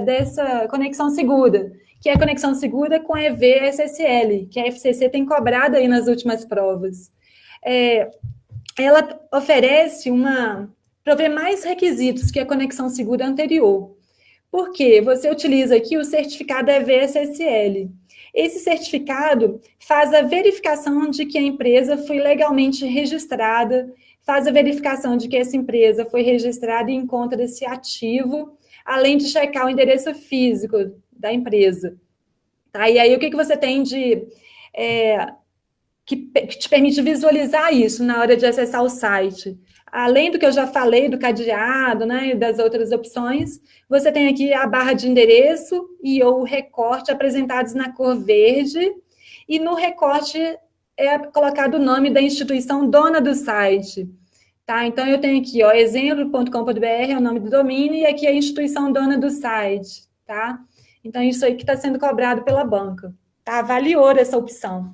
dessa conexão segura, que é a conexão segura com EVSSL, que a FCC tem cobrado aí nas últimas provas. Ela oferece provê mais requisitos que a conexão segura anterior. Por quê? Você utiliza aqui o certificado EVSSL. Esse certificado faz a verificação de que a empresa foi legalmente registrada, faz a verificação de que essa empresa foi registrada e encontra-se ativo, além de checar o endereço físico da empresa. Tá? E aí, o que você tem que te permite visualizar isso na hora de acessar o site? Além do que eu já falei, do cadeado, né, e das outras opções, você tem aqui a barra de endereço e o recorte apresentados na cor verde, e no recorte é colocado o nome da instituição dona do site. Tá? Então, eu tenho aqui, exemplo.com.br é o nome do domínio, e aqui é a instituição dona do site. Tá? Então, isso aí que está sendo cobrado pela banca. Tá? Avaliou essa opção.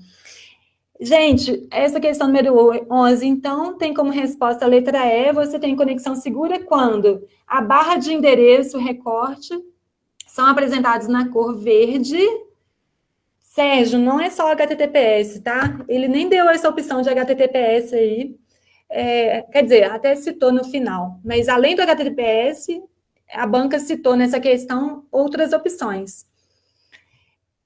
Gente, essa questão número 11, então, tem como resposta a letra E, você tem conexão segura quando a barra de endereço, recorte, são apresentados na cor verde. Sérgio, não é só HTTPS, tá? Ele nem deu essa opção de HTTPS aí. Quer dizer, até citou no final. Mas, além do HTTPS, a banca citou nessa questão outras opções.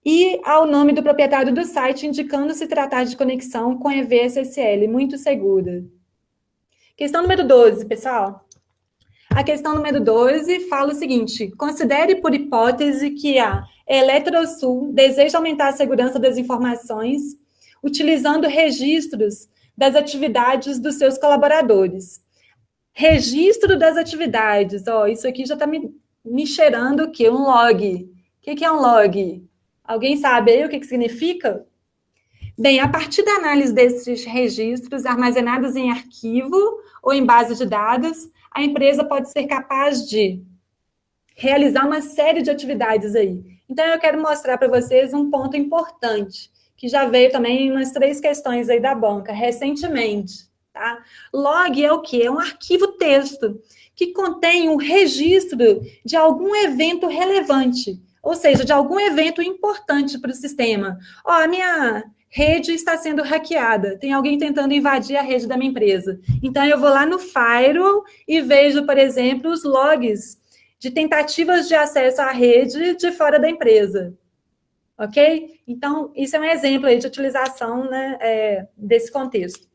E ao nome do proprietário do site, indicando se tratar de conexão com EVSSL, muito segura. Questão número 12, pessoal. A questão número 12 fala o seguinte: considere por hipótese que a Eletrosul deseja aumentar a segurança das informações utilizando registros das atividades dos seus colaboradores. Registro das atividades, isso aqui já está me cheirando o quê? Um log. O que é um log? Alguém sabe aí o que significa? Bem, a partir da análise desses registros armazenados em arquivo ou em base de dados, a empresa pode ser capaz de realizar uma série de atividades aí. Então, eu quero mostrar para vocês um ponto importante, que já veio também em umas 3 questões aí da banca, recentemente. Tá? Log é o quê? É um arquivo texto que contém um registro de algum evento relevante, ou seja, de algum evento importante para o sistema. Ó, a minha rede está sendo hackeada, tem alguém tentando invadir a rede da minha empresa. Então, eu vou lá no Firewall e vejo, por exemplo, os logs de tentativas de acesso à rede de fora da empresa. Ok? Então, isso é um exemplo aí de utilização, né, desse contexto.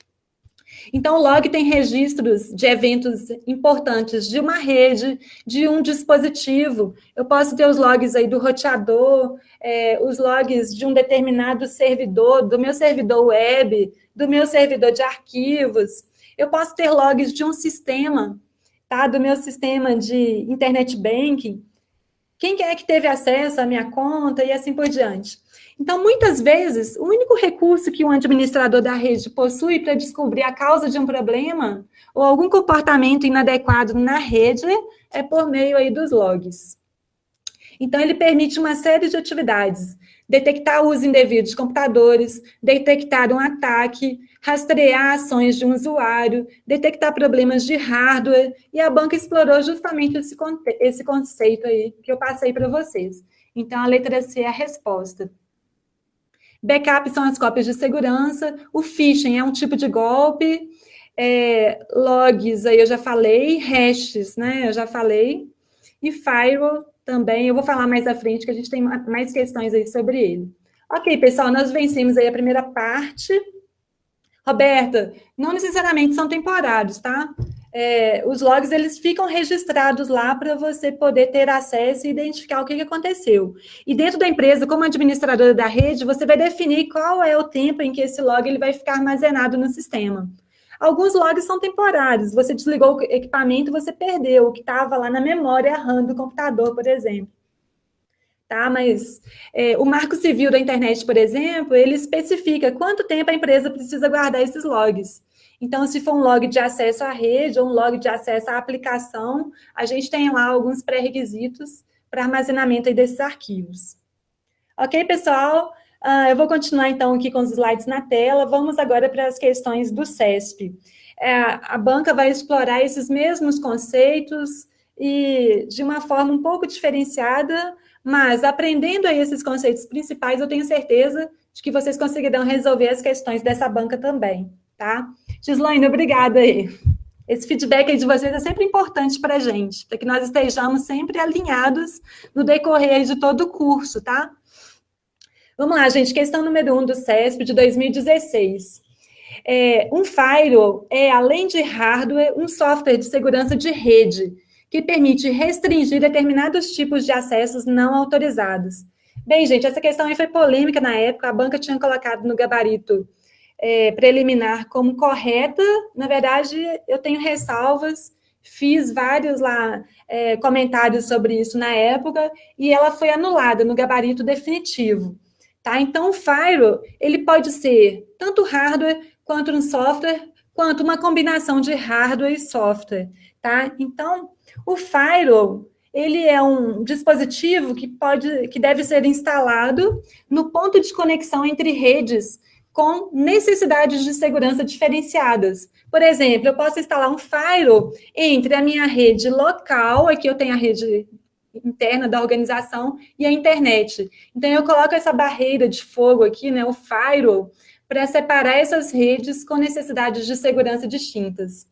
Então, o log tem registros de eventos importantes de uma rede, de um dispositivo. Eu posso ter os logs aí do roteador, os logs de um determinado servidor, do meu servidor web, do meu servidor de arquivos. Eu posso ter logs de um sistema, tá? Do meu sistema de internet banking. Quem é que teve acesso à minha conta e assim por diante. Então, muitas vezes, o único recurso que um administrador da rede possui para descobrir a causa de um problema ou algum comportamento inadequado na rede é por meio aí dos logs. Então, ele permite uma série de atividades. Detectar o uso indevido de computadores, detectar um ataque, rastrear ações de um usuário, detectar problemas de hardware, e a banca explorou justamente esse conceito aí que eu passei para vocês. Então, a letra C é a resposta. Backup são as cópias de segurança, o phishing é um tipo de golpe, logs, aí eu já falei, hashes, né, eu já falei, e firewall também, eu vou falar mais à frente, que a gente tem mais questões aí sobre ele. Ok, pessoal, nós vencemos aí a primeira parte. Roberta, não necessariamente são temporários, tá? Os logs, eles ficam registrados lá para você poder ter acesso e identificar o que aconteceu. E dentro da empresa, como administradora da rede, você vai definir qual é o tempo em que esse log ele vai ficar armazenado no sistema. Alguns logs são temporários. Você desligou o equipamento, você perdeu o que estava lá na memória RAM do computador, por exemplo. Tá? Mas o Marco Civil da internet, por exemplo, ele especifica quanto tempo a empresa precisa guardar esses logs. Então, se for um log de acesso à rede ou um log de acesso à aplicação, a gente tem lá alguns pré-requisitos para armazenamento aí desses arquivos. Ok, pessoal? Eu vou continuar, então, aqui com os slides na tela. Vamos agora para as questões do CESP. A banca vai explorar esses mesmos conceitos e de uma forma um pouco diferenciada, mas aprendendo aí esses conceitos principais, eu tenho certeza de que vocês conseguirão resolver as questões dessa banca também, tá? Gislaine, obrigada aí. Esse feedback aí de vocês é sempre importante para a gente, para que nós estejamos sempre alinhados no decorrer de todo o curso, tá? Vamos lá, gente, questão número 1 do CESP de 2016. Um firewall é, além de hardware, um software de segurança de rede, que permite restringir determinados tipos de acessos não autorizados. Bem, gente, essa questão aí foi polêmica na época, a banca tinha colocado no gabarito preliminar como correta. Na verdade, eu tenho ressalvas, fiz vários lá comentários sobre isso na época, e ela foi anulada no gabarito definitivo. Tá? Então, o firewall, ele pode ser tanto hardware, quanto um software, quanto uma combinação de hardware e software. Tá? Então, o firewall, ele é um dispositivo que deve ser instalado no ponto de conexão entre redes com necessidades de segurança diferenciadas. Por exemplo, eu posso instalar um firewall entre a minha rede local, aqui eu tenho a rede interna da organização, e a internet. Então, eu coloco essa barreira de fogo aqui, né, o firewall, para separar essas redes com necessidades de segurança distintas.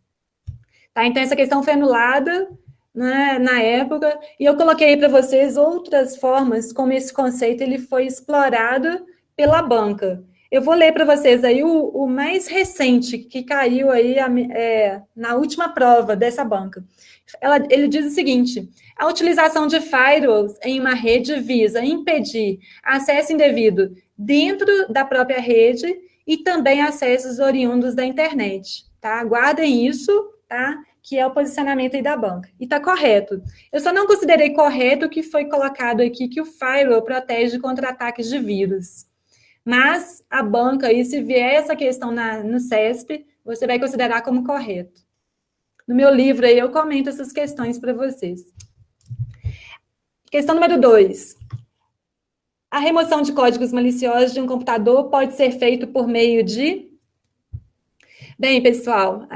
Tá? Então, essa questão foi anulada, né, na época, e eu coloquei para vocês outras formas como esse conceito ele foi explorado pela banca. Eu vou ler para vocês aí o mais recente, que caiu aí na última prova dessa banca. Ele diz o seguinte: a utilização de firewalls em uma rede visa impedir acesso indevido dentro da própria rede e também acessos oriundos da internet. Tá? Guardem isso, tá? Que é o posicionamento aí da banca. E está correto. Eu só não considerei correto o que foi colocado aqui, que o firewall protege contra ataques de vírus. Mas a banca, aí, se vier essa questão no CESP, você vai considerar como correto. No meu livro aí eu comento essas questões para vocês. Questão número 2. A remoção de códigos maliciosos de um computador pode ser feito por meio de... Bem, pessoal,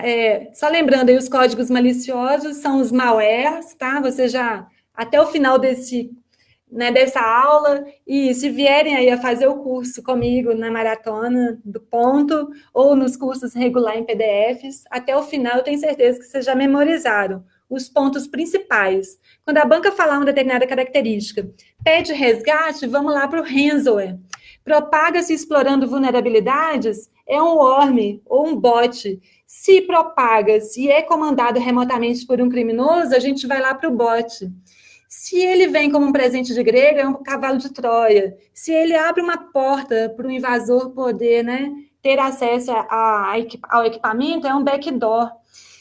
só lembrando aí, os códigos maliciosos são os malwares, tá? Você já, até o final dessa aula, e se vierem aí a fazer o curso comigo na Maratona do Ponto, ou nos cursos regular em PDFs, até o final eu tenho certeza que vocês já memorizaram os pontos principais. Quando a banca falar uma determinada característica, pede resgate, vamos lá para o ransomware. Propaga-se explorando vulnerabilidades, é um worm ou um bot. Se propaga-se e é comandado remotamente por um criminoso, a gente vai lá para o bot. Se ele vem como um presente de grego, é um cavalo de Troia. Se ele abre uma porta para o invasor poder, né, ter acesso ao equipamento, é um backdoor.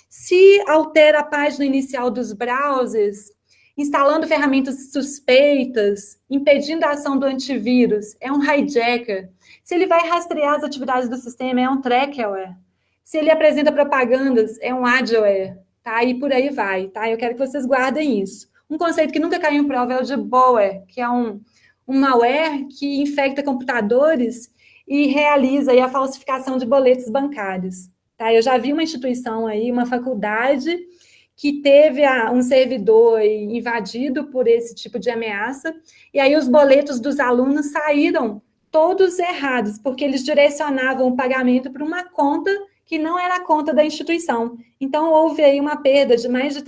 Se altera a página inicial dos browsers, instalando ferramentas suspeitas, impedindo a ação do antivírus, é um hijacker. Se ele vai rastrear as atividades do sistema, é um trackerware. Se ele apresenta propagandas, é um adware, tá? E por aí vai, tá? Eu quero que vocês guardem isso. Um conceito que nunca caiu em prova é o de Bower, que é um malware que infecta computadores e realiza aí a falsificação de boletos bancários. Tá? Eu já vi uma instituição aí, uma faculdade, que teve um servidor invadido por esse tipo de ameaça, e aí os boletos dos alunos saíram todos errados, porque eles direcionavam o pagamento para uma conta que não era a conta da instituição. Então, houve aí uma perda de mais de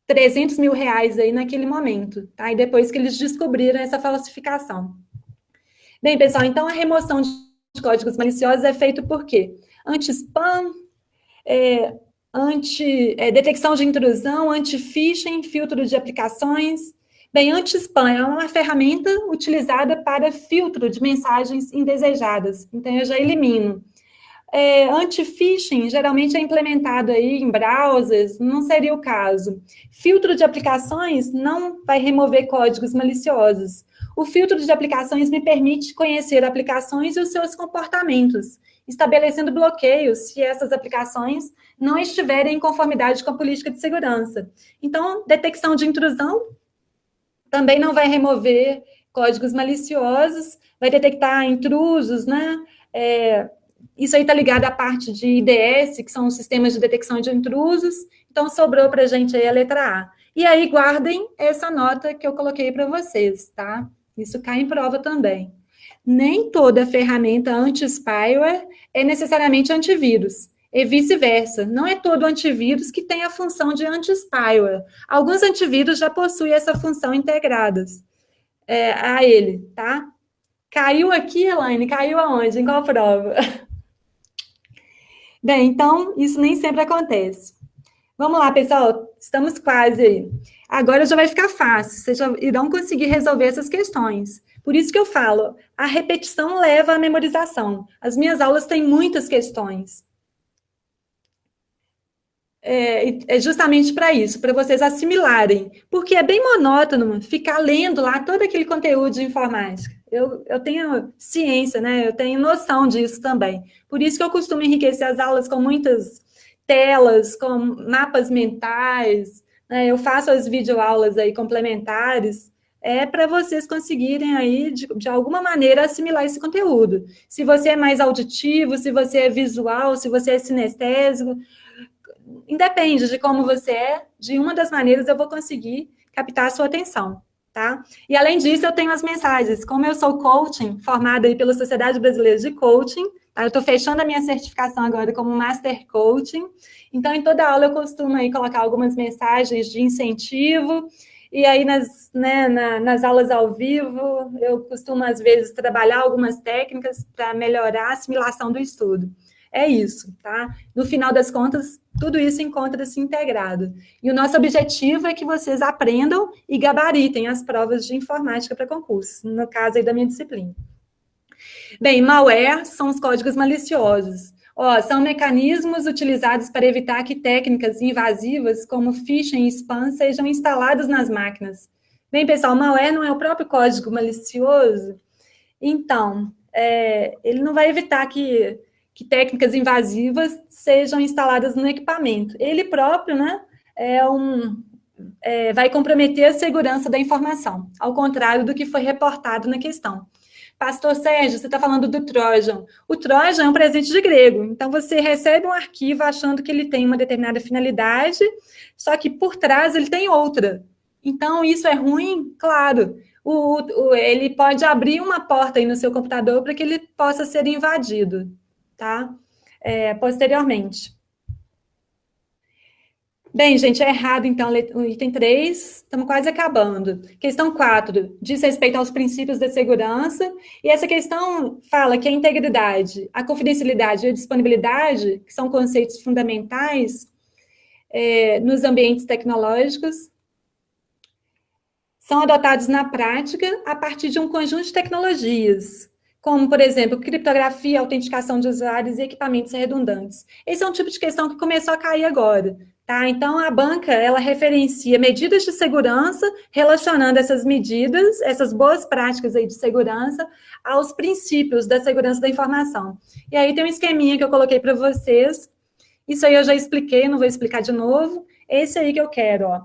300 mil reais aí naquele momento, tá? E depois que eles descobriram essa falsificação. Bem, pessoal, então a remoção de códigos maliciosos é feito por quê? Anti-spam, detecção de intrusão, anti-phishing, filtro de aplicações. Bem, anti-spam é uma ferramenta utilizada para filtro de mensagens indesejadas. Então, eu já elimino. Anti-phishing geralmente é implementado aí em browsers, não seria o caso. Filtro de aplicações não vai remover códigos maliciosos. O filtro de aplicações me permite conhecer aplicações e os seus comportamentos, estabelecendo bloqueios se essas aplicações não estiverem em conformidade com a política de segurança. Então, detecção de intrusão também não vai remover códigos maliciosos, vai detectar intrusos, né? Isso aí está ligado à parte de IDS, que são os sistemas de detecção de intrusos. Então, sobrou para a gente aí a letra A. E aí, guardem essa nota que eu coloquei para vocês, tá? Isso cai em prova também. Nem toda ferramenta anti-spyware é necessariamente antivírus. E vice-versa. Não é todo antivírus que tem a função de anti-spyware. Alguns antivírus já possuem essa função integradas a ele, tá? Caiu aqui, Elaine? Caiu aonde? Em qual prova? Bem, então, isso nem sempre acontece. Vamos lá, pessoal, estamos quase aí. Agora já vai ficar fácil, vocês já irão conseguir resolver essas questões. Por isso que eu falo, a repetição leva à memorização. As minhas aulas têm muitas questões. É justamente para isso, para vocês assimilarem. Porque é bem monótono ficar lendo lá todo aquele conteúdo de informática. Eu tenho ciência, né? Eu tenho noção disso também. Por isso que eu costumo enriquecer as aulas com muitas telas, com mapas mentais, né? Eu faço as videoaulas aí complementares, para vocês conseguirem aí, de alguma maneira, assimilar esse conteúdo. Se você é mais auditivo, se você é visual, se você é sinestésico, independe de como você é, de uma das maneiras eu vou conseguir captar a sua atenção, tá? E além disso, eu tenho as mensagens. Como eu sou coaching, formada aí pela Sociedade Brasileira de Coaching, tá? Eu estou fechando a minha certificação agora como Master Coaching, então em toda aula eu costumo aí colocar algumas mensagens de incentivo, e aí nas aulas ao vivo eu costumo às vezes trabalhar algumas técnicas para melhorar a assimilação do estudo. É isso, tá? No final das contas, tudo isso encontra-se integrado. E o nosso objetivo é que vocês aprendam e gabaritem as provas de informática para concurso, no caso aí da minha disciplina. Bem, malware são os códigos maliciosos. São mecanismos utilizados para evitar que técnicas invasivas como phishing e spam sejam instaladas nas máquinas. Bem, pessoal, malware não é o próprio código malicioso? Então, ele não vai evitar que técnicas invasivas sejam instaladas no equipamento. Ele próprio, né, vai comprometer a segurança da informação, ao contrário do que foi reportado na questão. Pastor Sérgio, você está falando do Trojan. O Trojan é um presente de grego. Então, você recebe um arquivo achando que ele tem uma determinada finalidade, só que por trás ele tem outra. Então, isso é ruim? Claro. Ele pode abrir uma porta aí no seu computador para que ele possa ser invadido, tá? Posteriormente. Bem, gente, é errado, então, o item 3, estamos quase acabando. Questão 4, diz respeito aos princípios da segurança, e essa questão fala que a integridade, a confidencialidade e a disponibilidade, que são conceitos fundamentais nos ambientes tecnológicos, são adotados na prática a partir de um conjunto de tecnologias, como, por exemplo, criptografia, autenticação de usuários e equipamentos redundantes. Esse é um tipo de questão que começou a cair agora. Tá? Então, a banca, ela referencia medidas de segurança, relacionando essas medidas, essas boas práticas aí de segurança, aos princípios da segurança da informação. E aí tem um esqueminha que eu coloquei para vocês. Isso aí eu já expliquei, não vou explicar de novo. Esse aí que eu quero, ó.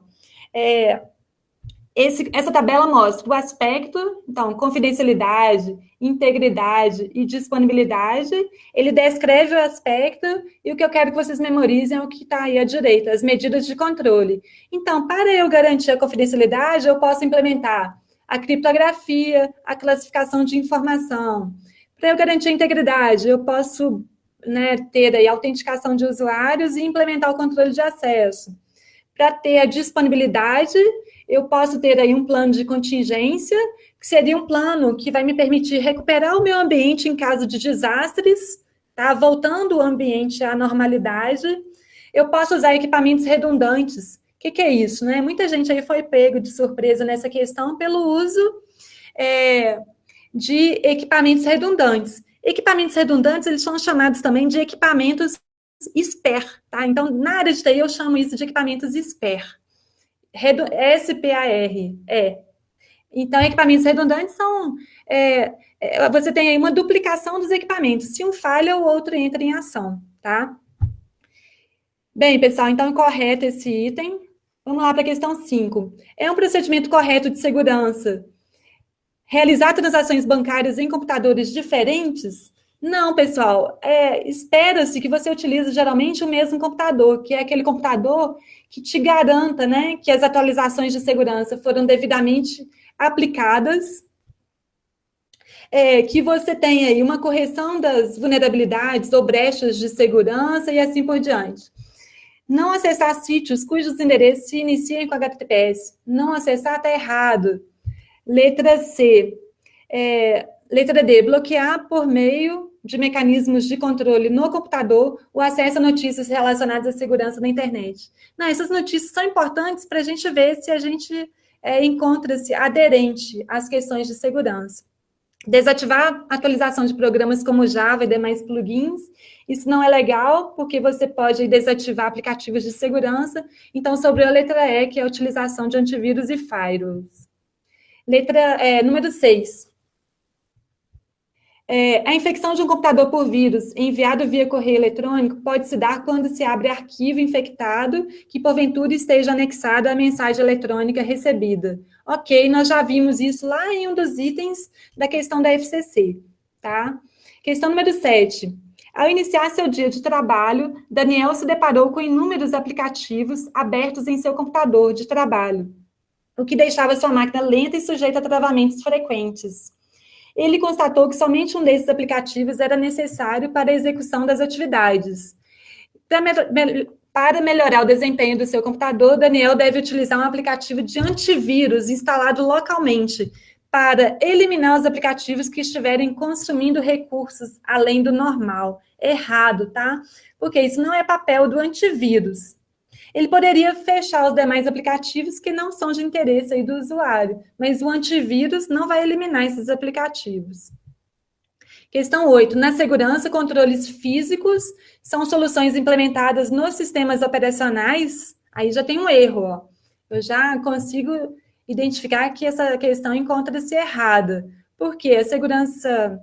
Essa tabela mostra o aspecto, então, confidencialidade, integridade e disponibilidade. Ele descreve o aspecto e o que eu quero que vocês memorizem é o que está aí à direita, as medidas de controle. Então, para eu garantir a confidencialidade, eu posso implementar a criptografia, a classificação de informação. Para eu garantir a integridade, eu posso, né, ter aí a autenticação de usuários e implementar o controle de acesso. Para ter a disponibilidade, eu posso ter aí um plano de contingência, que seria um plano que vai me permitir recuperar o meu ambiente em caso de desastres, tá? Voltando o ambiente à normalidade. Eu posso usar equipamentos redundantes. O que é isso, né? Muita gente aí foi pego de surpresa nessa questão pelo uso de equipamentos redundantes. Equipamentos redundantes, eles são chamados também de equipamentos SPARE, tá? Então, na área de TI, eu chamo isso de equipamentos SPARE. SPAR, Então, equipamentos redundantes são... você tem aí uma duplicação dos equipamentos. Se um falha, o outro entra em ação, tá? Bem, pessoal, então é correto esse item. Vamos lá para a questão 5. É um procedimento correto de segurança realizar transações bancárias em computadores diferentes? Não, pessoal. Espera-se que você utilize geralmente o mesmo computador, que é aquele computador que te garanta, né, que as atualizações de segurança foram devidamente aplicadas, que você tem aí uma correção das vulnerabilidades ou brechas de segurança e assim por diante. Não acessar sítios cujos endereços se iniciam com HTTPS. Não acessar está errado. Letra C. Letra D. Bloquear por meio de mecanismos de controle no computador o acesso a notícias relacionadas à segurança da internet. Não, essas notícias são importantes para a gente ver se a gente encontra-se aderente às questões de segurança. Desativar a atualização de programas como Java e demais plugins, isso não é legal, porque você pode desativar aplicativos de segurança. Então, sobre a letra E, que é a utilização de antivírus e firewalls. Número 6. A infecção de um computador por vírus enviado via correio eletrônico pode se dar quando se abre arquivo infectado que, porventura, esteja anexado à mensagem eletrônica recebida. Ok, nós já vimos isso lá em um dos itens da questão da FCC, tá? Questão número 7. Ao iniciar seu dia de trabalho, Daniel se deparou com inúmeros aplicativos abertos em seu computador de trabalho, o que deixava sua máquina lenta e sujeita a travamentos frequentes. Ele constatou que somente um desses aplicativos era necessário para a execução das atividades. Para melhorar o desempenho do seu computador, Daniel deve utilizar um aplicativo de antivírus instalado localmente para eliminar os aplicativos que estiverem consumindo recursos além do normal. Errado, tá? Porque isso não é papel do antivírus. Ele poderia fechar os demais aplicativos que não são de interesse aí do usuário, mas o antivírus não vai eliminar esses aplicativos. Questão 8. Na segurança, controles físicos são soluções implementadas nos sistemas operacionais. Aí já tem um erro, ó. Eu já consigo identificar que essa questão encontra-se errada. porque a segurança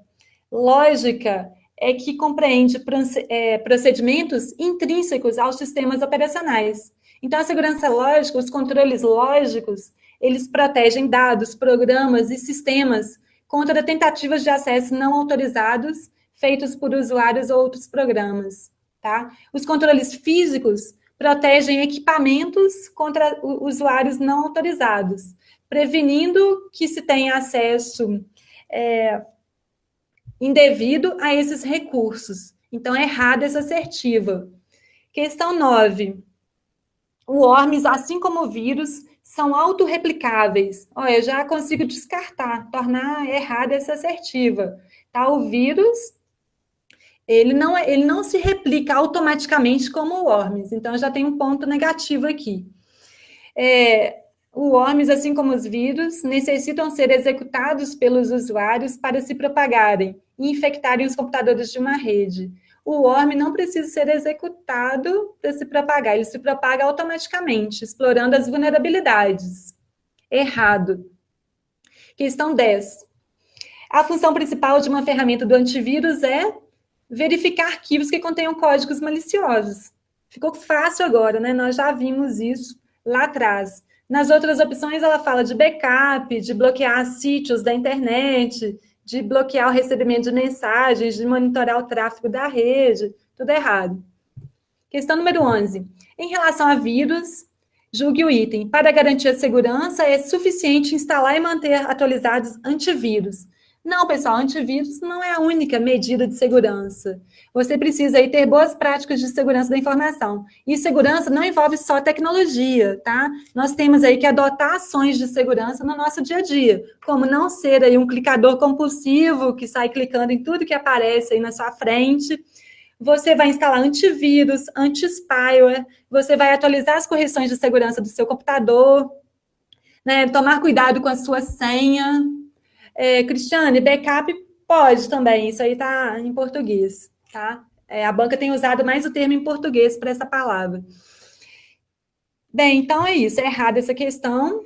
lógica é que compreende procedimentos intrínsecos aos sistemas operacionais. Então, a segurança lógica, os controles lógicos, eles protegem dados, programas e sistemas contra tentativas de acesso não autorizados feitos por usuários ou outros programas. Tá? Os controles físicos protegem equipamentos contra usuários não autorizados, prevenindo que se tenha acesso indevido a esses recursos. Então, é errada essa assertiva. Questão 9. O ORMS, assim como o vírus, são autorreplicáveis. Olha, eu já consigo descartar, tornar errada essa assertiva. Tá? O vírus, ele não se replica automaticamente como o ORMS. Então, já tem um ponto negativo aqui. O ORMS, assim como os vírus, necessitam ser executados pelos usuários para se propagarem e infectarem os computadores de uma rede. O ORM não precisa ser executado para se propagar, ele se propaga automaticamente, explorando as vulnerabilidades. Errado. Questão 10. A função principal de uma ferramenta do antivírus é verificar arquivos que contenham códigos maliciosos. Ficou fácil agora, né? Nós já vimos isso lá atrás. Nas outras opções, ela fala de backup, de bloquear sítios da internet, de bloquear o recebimento de mensagens, de monitorar o tráfego da rede, tudo errado. Questão número 11. Em relação a vírus, julgue o item. Para garantir a segurança, é suficiente instalar e manter atualizados antivírus. Não, pessoal, antivírus não é a única medida de segurança. Você precisa aí ter boas práticas de segurança da informação. E segurança não envolve só tecnologia, tá? Nós temos aí que adotar ações de segurança no nosso dia a dia, como não ser aí um clicador compulsivo que sai clicando em tudo que aparece aí na sua frente. Você vai instalar antivírus, anti-spyware, você vai atualizar as correções de segurança do seu computador, né? Tomar cuidado com a sua senha. Cristiane, backup pode também, isso aí está em português, tá? A banca tem usado mais o termo em português para essa palavra. Bem, então é isso, é errada essa questão.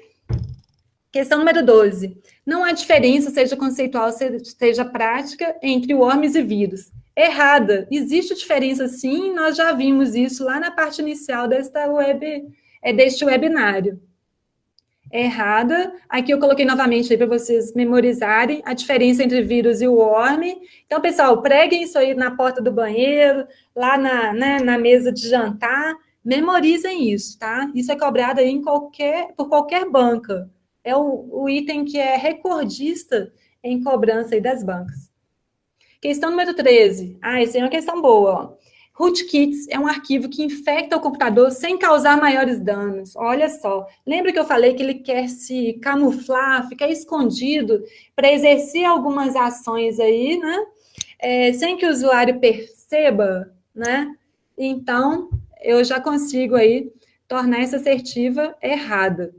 Questão número 12. Não há diferença, seja conceitual, seja prática, entre o ORMS e vírus. Errada. Existe diferença sim, nós já vimos isso lá na parte inicial deste webinário. Errada. Aqui eu coloquei novamente aí para vocês memorizarem a diferença entre vírus e o worm. Então, pessoal, preguem isso aí na porta do banheiro, lá na mesa de jantar. Memorizem isso, tá? Isso é cobrado aí por qualquer banca. É o item que é recordista em cobrança aí das bancas. Questão número 13. Essa é uma questão boa, ó. Rootkits é um arquivo que infecta o computador sem causar maiores danos. Olha só, lembra que eu falei que ele quer se camuflar, ficar escondido para exercer algumas ações aí, né? Sem que o usuário perceba, né? Então, eu já consigo aí tornar essa assertiva errada.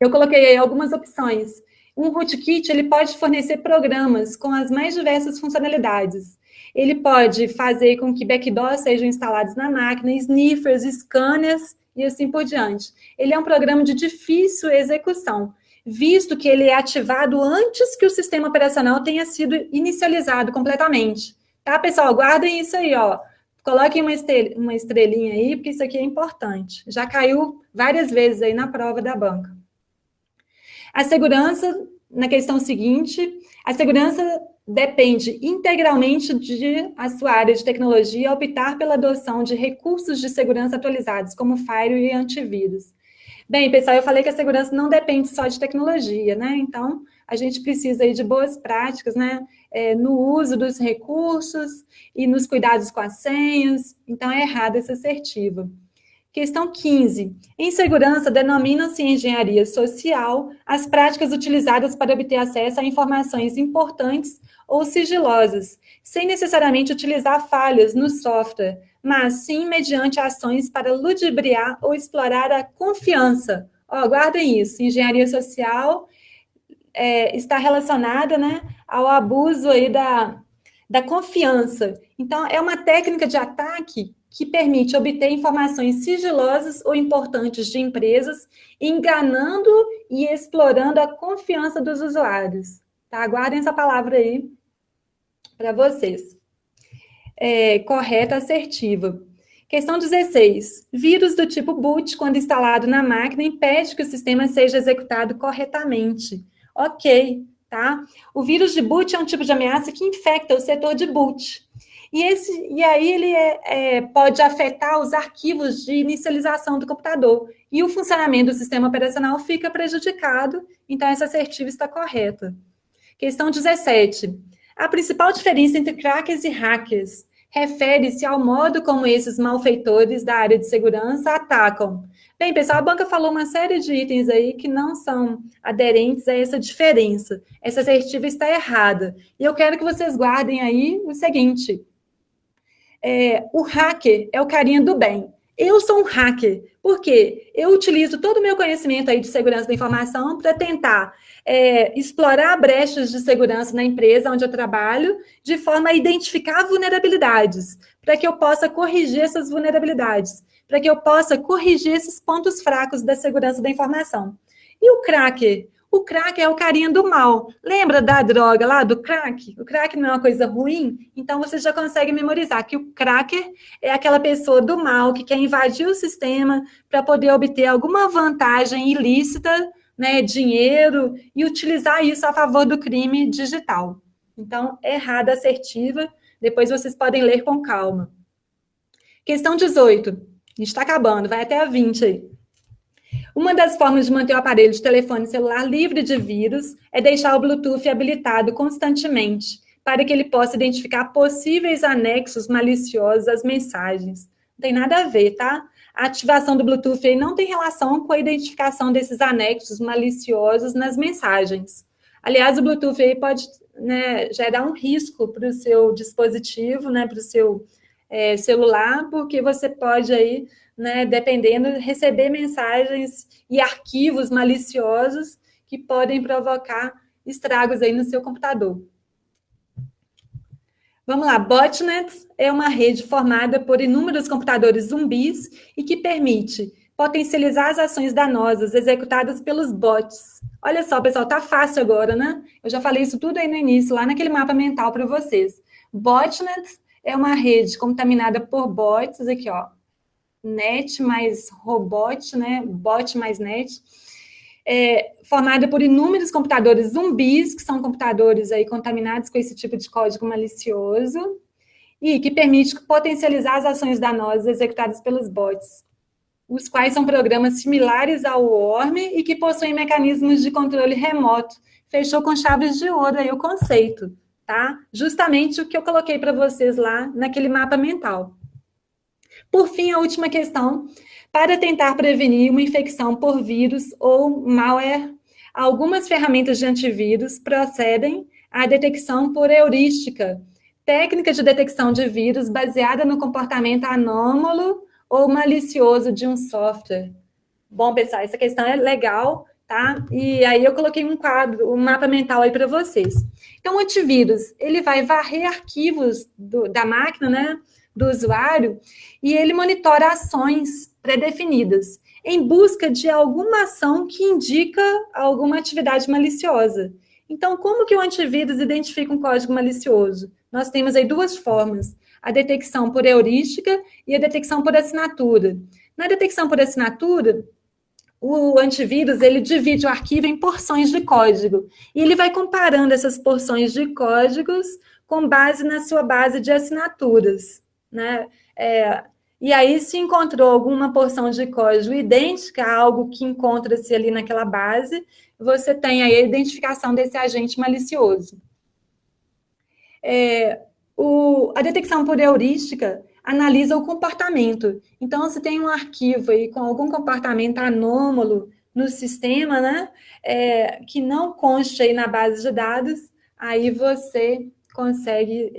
Eu coloquei aí algumas opções. Um rootkit, ele pode fornecer programas com as mais diversas funcionalidades. Ele pode fazer com que backdoors sejam instalados na máquina, sniffers, scanners e assim por diante. Ele é um programa de difícil execução, visto que ele é ativado antes que o sistema operacional tenha sido inicializado completamente. Tá, pessoal? Guardem isso aí, ó. Coloquem uma estrelinha aí, porque isso aqui é importante. Já caiu várias vezes aí na prova da banca. A segurança, na questão seguinte, a segurança depende integralmente a sua área de tecnologia optar pela adoção de recursos de segurança atualizados, como firewall e antivírus. Bem, pessoal, eu falei que a segurança não depende só de tecnologia, né? Então, a gente precisa aí de boas práticas, né? No uso dos recursos e nos cuidados com as senhas. Então, é errada essa assertiva. Questão 15. Em segurança, denominam-se em engenharia social as práticas utilizadas para obter acesso a informações importantes ou sigilosas, sem necessariamente utilizar falhas no software, mas sim mediante ações para ludibriar ou explorar a confiança. Guardem isso, engenharia social está relacionada, né, ao abuso aí da confiança. Então, é uma técnica de ataque que permite obter informações sigilosas ou importantes de empresas, enganando e explorando a confiança dos usuários. tá? Guardem essa palavra aí para vocês. Correta, assertiva. Questão 16. Vírus do tipo boot, quando instalado na máquina, impede que o sistema seja executado corretamente. Ok, tá? O vírus de boot é um tipo de ameaça que infecta o setor de boot. E aí ele pode afetar os arquivos de inicialização do computador. E o funcionamento do sistema operacional fica prejudicado. Então, essa assertiva está correta. Questão 17. A principal diferença entre crackers e hackers refere-se ao modo como esses malfeitores da área de segurança atacam. Bem, pessoal, a banca falou uma série de itens aí que não são aderentes a essa diferença. Essa assertiva está errada. E eu quero que vocês guardem aí o seguinte. O hacker é o carinha do bem. Eu sou um hacker, porque eu utilizo todo o meu conhecimento aí de segurança da informação para tentar explorar brechas de segurança na empresa onde eu trabalho, de forma a identificar vulnerabilidades, para que eu possa corrigir essas vulnerabilidades, para que eu possa corrigir esses pontos fracos da segurança da informação. E o cracker? O crack é o carinha do mal. Lembra da droga lá, do crack? O crack não é uma coisa ruim? Então, você já consegue memorizar que o cracker é aquela pessoa do mal que quer invadir o sistema para poder obter alguma vantagem ilícita, né, dinheiro, e utilizar isso a favor do crime digital. Então, errada, assertiva. Depois vocês podem ler com calma. Questão 18. A gente está acabando, vai até a 20 aí. Uma das formas de manter o aparelho de telefone celular livre de vírus é deixar o Bluetooth habilitado constantemente, para que ele possa identificar possíveis anexos maliciosos às mensagens. Não tem nada a ver, tá? A ativação do Bluetooth aí não tem relação com a identificação desses anexos maliciosos nas mensagens. Aliás, o Bluetooth aí pode, né, gerar um risco para o seu dispositivo, né, para o seu celular, porque você pode aí, né, dependendo, receber mensagens e arquivos maliciosos que podem provocar estragos aí no seu computador. Vamos lá, botnet é uma rede formada por inúmeros computadores zumbis e que permite potencializar as ações danosas executadas pelos bots. Olha só, pessoal, tá fácil agora, né? Eu já falei isso tudo aí no início, lá naquele mapa mental para vocês. Botnet é uma rede contaminada por bots, aqui, ó, net mais robot, né? Bot mais net, formada por inúmeros computadores zumbis, que são computadores aí contaminados com esse tipo de código malicioso, e que permite potencializar as ações danosas executadas pelos bots, os quais são programas similares ao Worm e que possuem mecanismos de controle remoto. Fechou com chaves de ouro aí o conceito, tá? Justamente o que eu coloquei para vocês lá naquele mapa mental. Por fim, a última questão. Para tentar prevenir uma infecção por vírus ou malware, algumas ferramentas de antivírus procedem à detecção por heurística, técnica de detecção de vírus baseada no comportamento anômalo ou malicioso de um software. Bom, pessoal, essa questão é legal, tá? E aí eu coloquei um quadro, um mapa mental aí para vocês. Então, o antivírus, ele vai varrer arquivos da máquina, né, do usuário, e ele monitora ações pré-definidas em busca de alguma ação que indica alguma atividade maliciosa. Então, como que o antivírus identifica um código malicioso? Nós temos aí duas formas, a detecção por heurística e a detecção por assinatura. Na detecção por assinatura, o antivírus, ele divide o arquivo em porções de código, e ele vai comparando essas porções de códigos com base na sua base de assinaturas, né? E aí, se encontrou alguma porção de código idêntica a algo que encontra-se ali naquela base, você tem aí a identificação desse agente malicioso. A detecção por heurística analisa o comportamento. Então, se tem um arquivo aí com algum comportamento anômalo no sistema, né, que não conste aí na base de dados, aí você consegue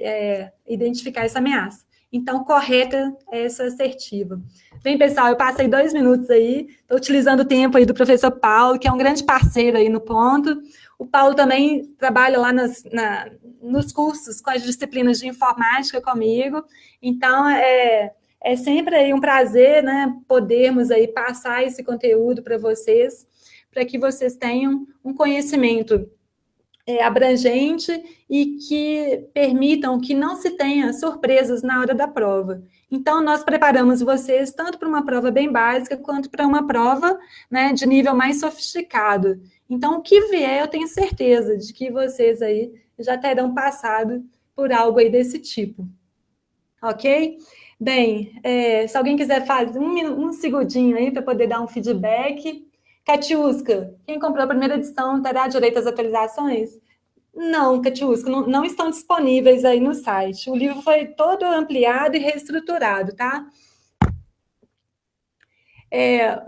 identificar essa ameaça. Então, correta essa assertiva. Bem, pessoal, eu passei 2 minutos aí, estou utilizando o tempo aí do professor Paulo, que é um grande parceiro aí no ponto. O Paulo também trabalha lá nos cursos com as disciplinas de informática comigo. Então, é sempre aí um prazer, né, podermos aí passar esse conteúdo para vocês, para que vocês tenham um conhecimento abrangente e que permitam que não se tenha surpresas na hora da prova. Então, nós preparamos vocês tanto para uma prova bem básica, quanto para uma prova, né, de nível mais sofisticado. Então, o que vier, eu tenho certeza de que vocês aí já terão passado por algo aí desse tipo. Ok? Bem, se alguém quiser fazer um segundinho aí para poder dar um feedback. Catiusca, quem comprou a primeira edição terá direito às atualizações? Não, Catiusca, não estão disponíveis aí no site. O livro foi todo ampliado e reestruturado, tá?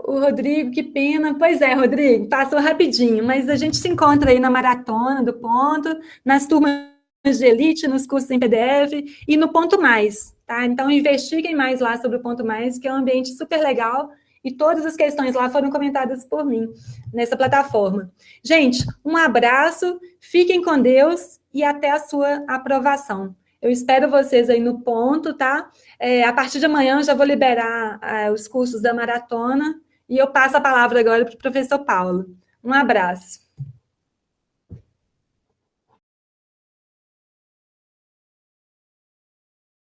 O Rodrigo, que pena. Pois é, Rodrigo, passou rapidinho, mas a gente se encontra aí na maratona do ponto, nas turmas de elite, nos cursos em PDF e no Ponto Mais, tá? Então, investiguem mais lá sobre o Ponto Mais, que é um ambiente super legal e todas as questões lá foram comentadas por mim nessa plataforma. Gente, um abraço, fiquem com Deus e até a sua aprovação. Eu espero vocês aí no ponto, tá? A partir de amanhã eu já vou liberar os cursos da maratona e eu passo a palavra agora para o professor Paulo. Um abraço.